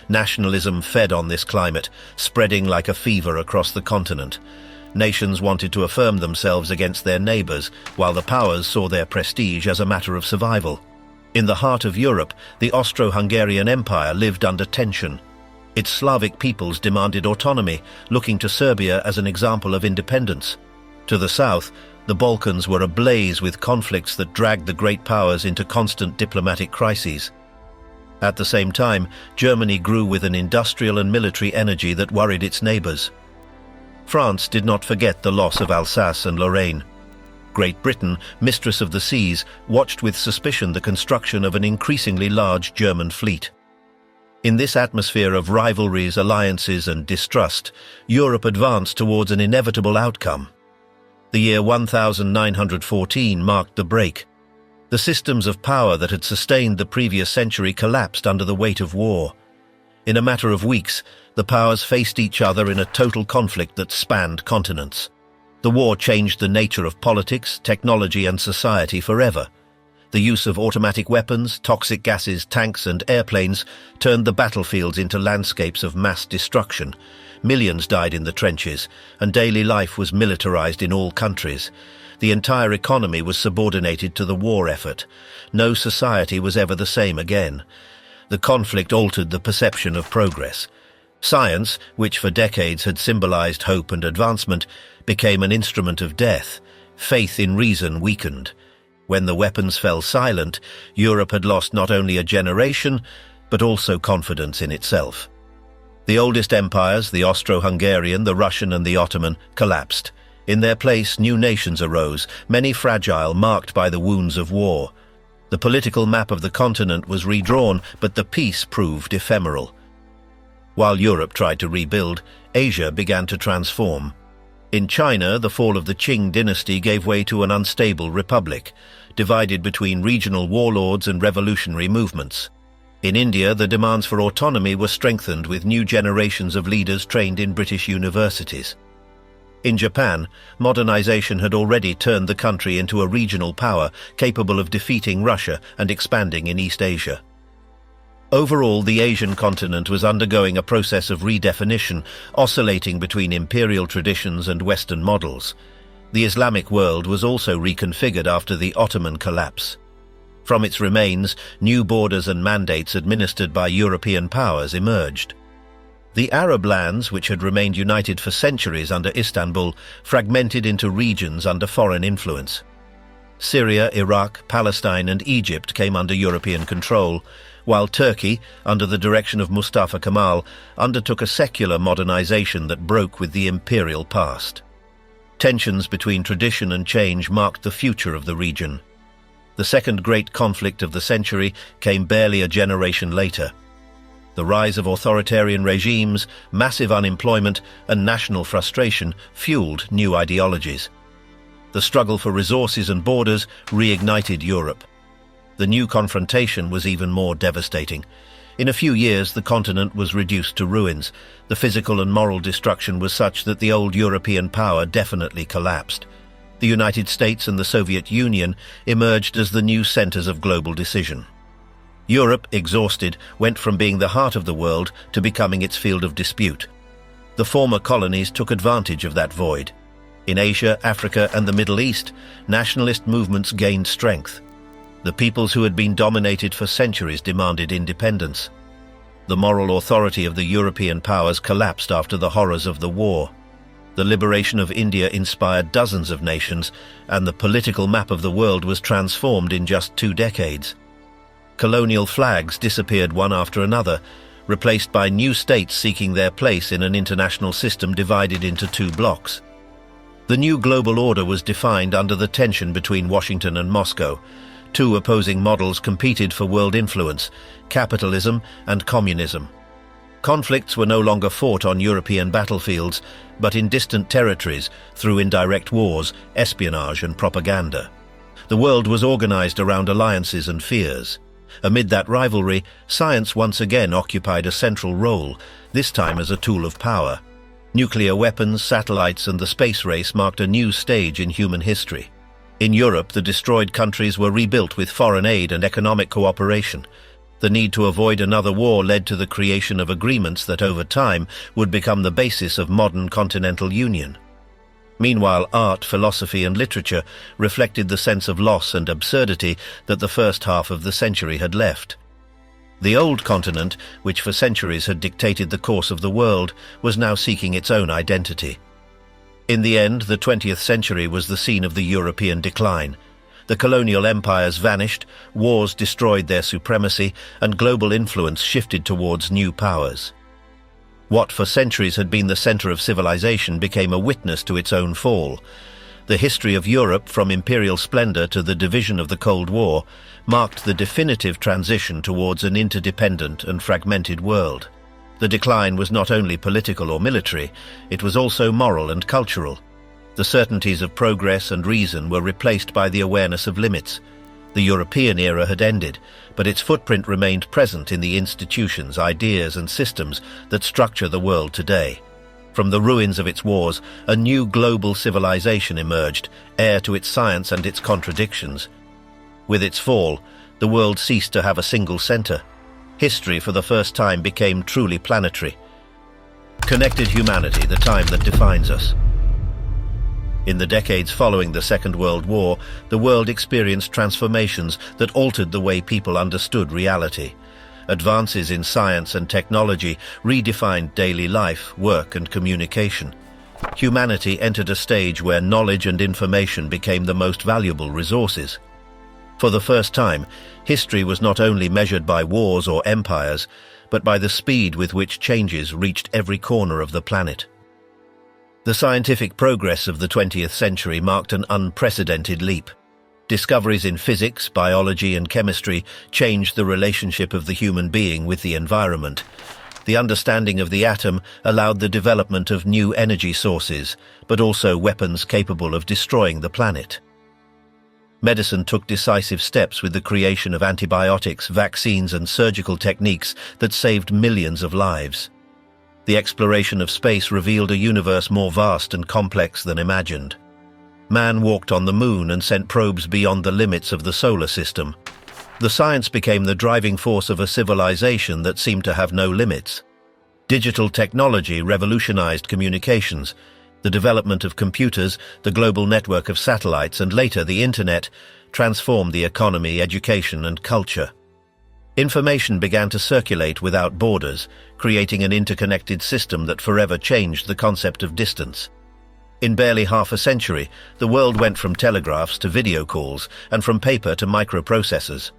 Nationalism fed on this climate, spreading like a fever across the continent. Nations wanted to affirm themselves against their neighbors, while the powers saw their prestige as a matter of survival. In the heart of Europe, the Austro-Hungarian Empire lived under tension. Its Slavic peoples demanded autonomy, looking to Serbia as an example of independence. To the south, the Balkans were ablaze with conflicts that dragged the great powers into constant diplomatic crises. At the same time, Germany grew with an industrial and military energy that worried its neighbors. France did not forget the loss of Alsace and Lorraine. Great Britain, mistress of the seas, watched with suspicion the construction of an increasingly large German fleet. In this atmosphere of rivalries, alliances and distrust, Europe advanced towards an inevitable outcome. The year 1914 marked the break. The systems of power that had sustained the previous century collapsed under the weight of war. In a matter of weeks, the powers faced each other in a total conflict that spanned continents. The war changed the nature of politics, technology and society forever. The use of automatic weapons, toxic gases, tanks and airplanes turned the battlefields into landscapes of mass destruction. Millions died in the trenches, and daily life was militarized in all countries. The entire economy was subordinated to the war effort. No society was ever the same again. The conflict altered the perception of progress. Science, which for decades had symbolized hope and advancement, became an instrument of death. Faith in reason weakened. When the weapons fell silent, Europe had lost not only a generation, but also confidence in itself. The oldest empires, the Austro-Hungarian, the Russian and the Ottoman, collapsed. In their place, new nations arose, many fragile, marked by the wounds of war. The political map of the continent was redrawn, but the peace proved ephemeral. While Europe tried to rebuild, Asia began to transform. In China, the fall of the Qing dynasty gave way to an unstable republic, divided between regional warlords and revolutionary movements. In India, the demands for autonomy were strengthened with new generations of leaders trained in British universities. In Japan, modernization had already turned the country into a regional power capable of defeating Russia and expanding in East Asia. Overall, the Asian continent was undergoing a process of redefinition, oscillating between imperial traditions and Western models. The Islamic world was also reconfigured after the Ottoman collapse. From its remains, new borders and mandates administered by European powers emerged. The Arab lands, which had remained united for centuries under Istanbul, fragmented into regions under foreign influence. Syria, Iraq, Palestine and Egypt came under European control, while Turkey, under the direction of Mustafa Kemal, undertook a secular modernization that broke with the imperial past. Tensions between tradition and change marked the future of the region. The second great conflict of the century came barely a generation later. The rise of authoritarian regimes, massive unemployment, and national frustration fueled new ideologies. The struggle for resources and borders reignited Europe. The new confrontation was even more devastating. In a few years, the continent was reduced to ruins. The physical and moral destruction was such that the old European power definitely collapsed. The United States and the Soviet Union emerged as the new centers of global decision. Europe, exhausted, went from being the heart of the world to becoming its field of dispute. The former colonies took advantage of that void. In Asia, Africa, and the Middle East, nationalist movements gained strength. The peoples who had been dominated for centuries demanded independence. The moral authority of the European powers collapsed after the horrors of the war. The liberation of India inspired dozens of nations, and the political map of the world was transformed in just 2 decades. Colonial flags disappeared one after another, replaced by new states seeking their place in an international system divided into 2 blocks. The new global order was defined under the tension between Washington and Moscow. 2 opposing models competed for world influence: capitalism and communism. Conflicts were no longer fought on European battlefields, but in distant territories through indirect wars, espionage and propaganda. The world was organized around alliances and fears. Amid that rivalry, science once again occupied a central role, this time as a tool of power. Nuclear weapons, satellites, and the space race marked a new stage in human history. In Europe, the destroyed countries were rebuilt with foreign aid and economic cooperation. The need to avoid another war led to the creation of agreements that over time would become the basis of modern continental union. Meanwhile, art, philosophy, and literature reflected the sense of loss and absurdity that the first half of the century had left. The old continent, which for centuries had dictated the course of the world, was now seeking its own identity. In the end, the 20th century was the scene of the European decline. The colonial empires vanished, wars destroyed their supremacy, and global influence shifted towards new powers. What for centuries had been the center of civilization became a witness to its own fall. The history of Europe, from imperial splendor to the division of the Cold War, marked the definitive transition towards an interdependent and fragmented world. The decline was not only political or military, it was also moral and cultural. The certainties of progress and reason were replaced by the awareness of limits. The European era had ended, but its footprint remained present in the institutions, ideas, and systems that structure the world today. From the ruins of its wars, a new global civilization emerged, heir to its science and its contradictions. With its fall, the world ceased to have a single center. History for the first time became truly planetary. Connected humanity, the time that defines us. In the decades following the Second World War, the world experienced transformations that altered the way people understood reality. Advances in science and technology redefined daily life, work, and communication. Humanity entered a stage where knowledge and information became the most valuable resources. For the first time, history was not only measured by wars or empires, but by the speed with which changes reached every corner of the planet. The scientific progress of the 20th century marked an unprecedented leap. Discoveries in physics, biology, and chemistry changed the relationship of the human being with the environment. The understanding of the atom allowed the development of new energy sources, but also weapons capable of destroying the planet. Medicine took decisive steps with the creation of antibiotics, vaccines, and surgical techniques that saved millions of lives. The exploration of space revealed a universe more vast and complex than imagined. Man walked on the moon and sent probes beyond the limits of the solar system. The science became the driving force of a civilization that seemed to have no limits. Digital technology revolutionized communications. The development of computers, the global network of satellites, and later the internet transformed the economy, education, and culture. Information began to circulate without borders, creating an interconnected system that forever changed the concept of distance. In barely half a century, the world went from telegraphs to video calls, and from paper to microprocessors.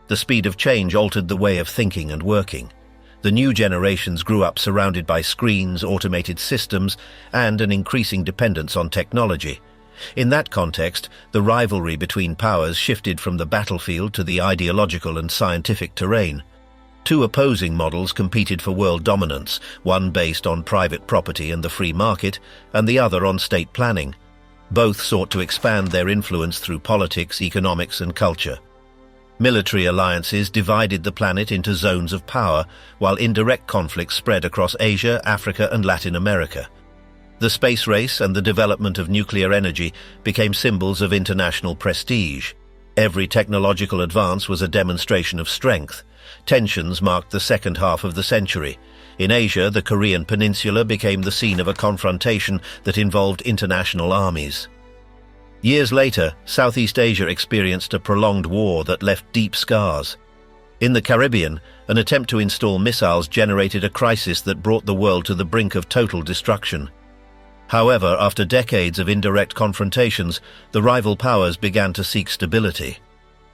The speed of change altered the way of thinking and working. The new generations grew up surrounded by screens, automated systems, and an increasing dependence on technology. In that context, the rivalry between powers shifted from the battlefield to the ideological and scientific terrain. Two opposing models competed for world dominance, one based on private property and the free market, and the other on state planning. Both sought to expand their influence through politics, economics, and culture. Military alliances divided the planet into zones of power, while indirect conflicts spread across Asia, Africa, and Latin America. The space race and the development of nuclear energy became symbols of international prestige. Every technological advance was a demonstration of strength. Tensions marked the second half of the century. In Asia, the Korean peninsula became the scene of a confrontation that involved international armies. Years later, Southeast Asia experienced a prolonged war that left deep scars. In the Caribbean, an attempt to install missiles generated a crisis that brought the world to the brink of total destruction. However, after decades of indirect confrontations, the rival powers began to seek stability.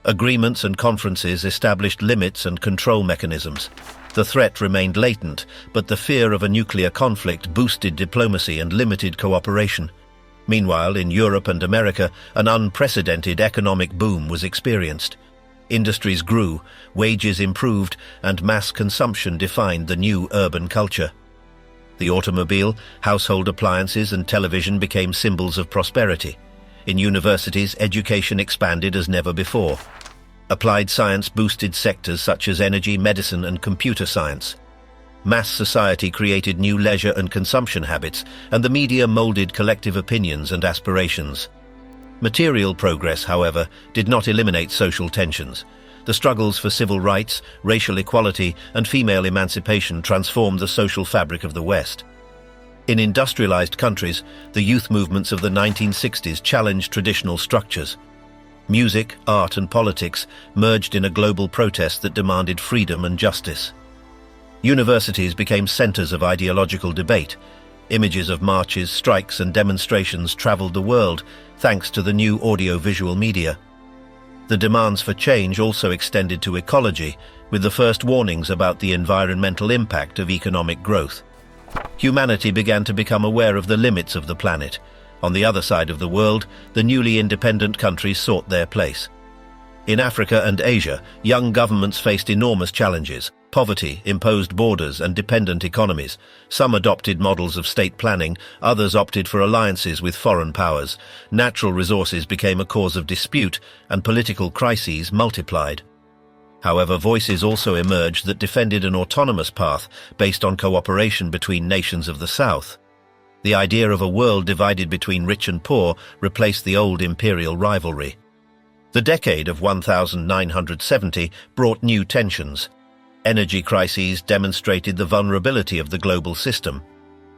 Agreements and conferences established limits and control mechanisms. The threat remained latent, but the fear of a nuclear conflict boosted diplomacy and limited cooperation. Meanwhile, in Europe and America, an unprecedented economic boom was experienced. Industries grew, wages improved, and mass consumption defined the new urban culture. The automobile, household appliances, and television became symbols of prosperity. In universities, education expanded as never before. Applied science boosted sectors such as energy, medicine, and computer science. Mass society created new leisure and consumption habits, and the media molded collective opinions and aspirations. Material progress, however, did not eliminate social tensions. The struggles for civil rights, racial equality, and female emancipation transformed the social fabric of the West. In industrialized countries, the youth movements of the 1960s challenged traditional structures. Music, art, and politics merged in a global protest that demanded freedom and justice. Universities became centers of ideological debate. Images of marches, strikes, and demonstrations traveled the world thanks to the new audio-visual media. The demands for change also extended to ecology, with the first warnings about the environmental impact of economic growth. Humanity began to become aware of the limits of the planet. On the other side of the world, the newly independent countries sought their place. In Africa and Asia, young governments faced enormous challenges: poverty, imposed borders, and dependent economies. Some adopted models of state planning, others opted for alliances with foreign powers. Natural resources became a cause of dispute, and political crises multiplied. However, voices also emerged that defended an autonomous path based on cooperation between nations of the South. The idea of a world divided between rich and poor replaced the old imperial rivalry. The decade of 1970 brought new tensions. Energy crises demonstrated the vulnerability of the global system.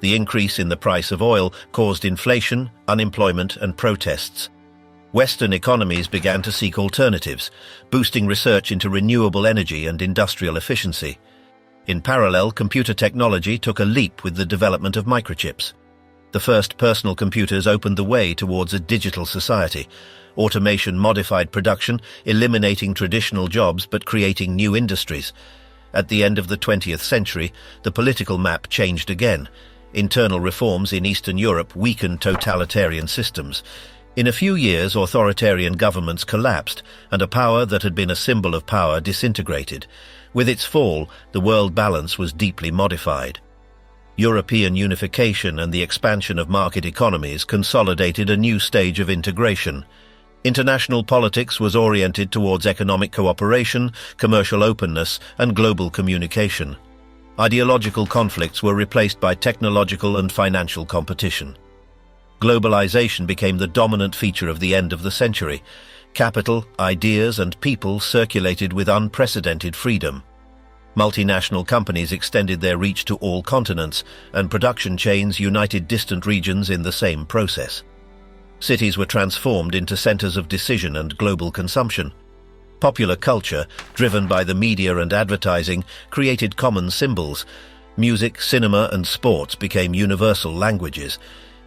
The increase in the price of oil caused inflation, unemployment, and protests. Western economies began to seek alternatives, boosting research into renewable energy and industrial efficiency. In parallel, computer technology took a leap with the development of microchips. The first personal computers opened the way towards a digital society. Automation modified production, eliminating traditional jobs but creating new industries. At the end of the 20th century, the political map changed again. Internal reforms in Eastern Europe weakened totalitarian systems. In a few years, authoritarian governments collapsed, and a power that had been a symbol of power disintegrated. With its fall, the world balance was deeply modified. European unification and the expansion of market economies consolidated a new stage of integration. International politics was oriented towards economic cooperation, commercial openness, and global communication. Ideological conflicts were replaced by technological and financial competition. Globalization became the dominant feature of the end of the century. Capital, ideas, and people circulated with unprecedented freedom. Multinational companies extended their reach to all continents, and production chains united distant regions in the same process. Cities were transformed into centers of decision and global consumption. Popular culture, driven by the media and advertising, created common symbols. Music, cinema, and sports became universal languages.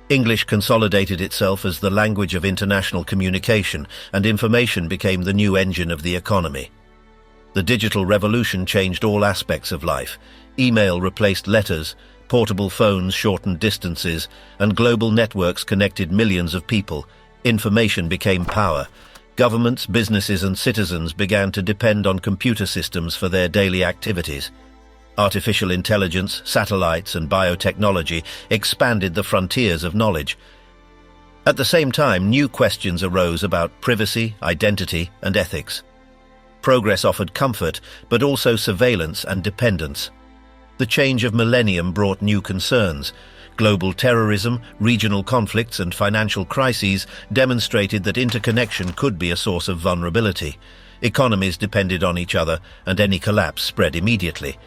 English consolidated itself as the language of international communication, and information became the new engine of the economy. The digital revolution changed all aspects of life. Email replaced letters, portable phones shortened distances, and global networks connected millions of people. Information became power. Governments, businesses, and citizens began to depend on computer systems for their daily activities. Artificial intelligence, satellites, and biotechnology expanded the frontiers of knowledge. At the same time, new questions arose about privacy, identity, and ethics. Progress offered comfort, but also surveillance and dependence. The change of millennium brought new concerns. Global terrorism, regional conflicts, and financial crises demonstrated that interconnection could be a source of vulnerability. Economies depended on each other, and any collapse spread immediately.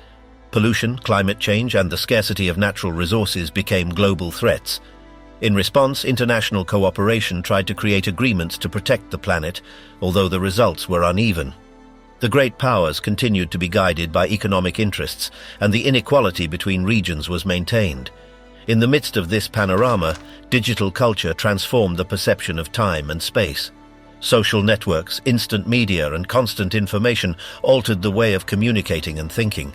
Pollution, climate change, and the scarcity of natural resources became global threats. In response, international cooperation tried to create agreements to protect the planet, although the results were uneven. The great powers continued to be guided by economic interests, and the inequality between regions was maintained. In the midst of this panorama, digital culture transformed the perception of time and space. Social networks, instant media, and constant information altered the way of communicating and thinking.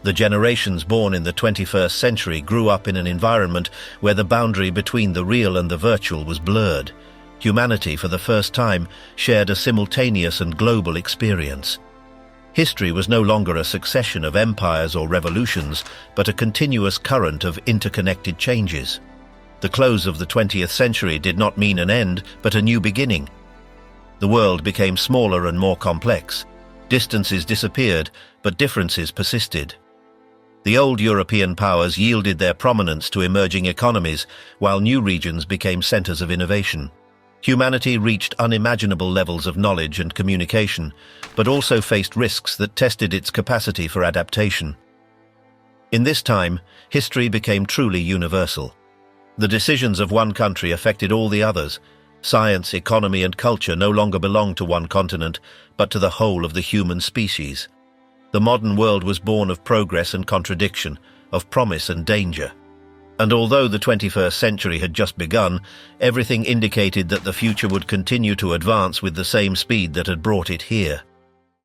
The generations born in the 21st century grew up in an environment where the boundary between the real and the virtual was blurred. Humanity, for the first time, shared a simultaneous and global experience. History was no longer a succession of empires or revolutions, but a continuous current of interconnected changes. The close of the 20th century did not mean an end, but a new beginning. The world became smaller and more complex. Distances disappeared, but differences persisted. The old European powers yielded their prominence to emerging economies, while new regions became centers of innovation. Humanity reached unimaginable levels of knowledge and communication, but also faced risks that tested its capacity for adaptation. In this time, history became truly universal. The decisions of one country affected all the others. Science, economy, and culture no longer belonged to one continent, but to the whole of the human species. The modern world was born of progress and contradiction, of promise and danger. And although the 21st century had just begun, everything indicated that the future would continue to advance with the same speed that had brought it here.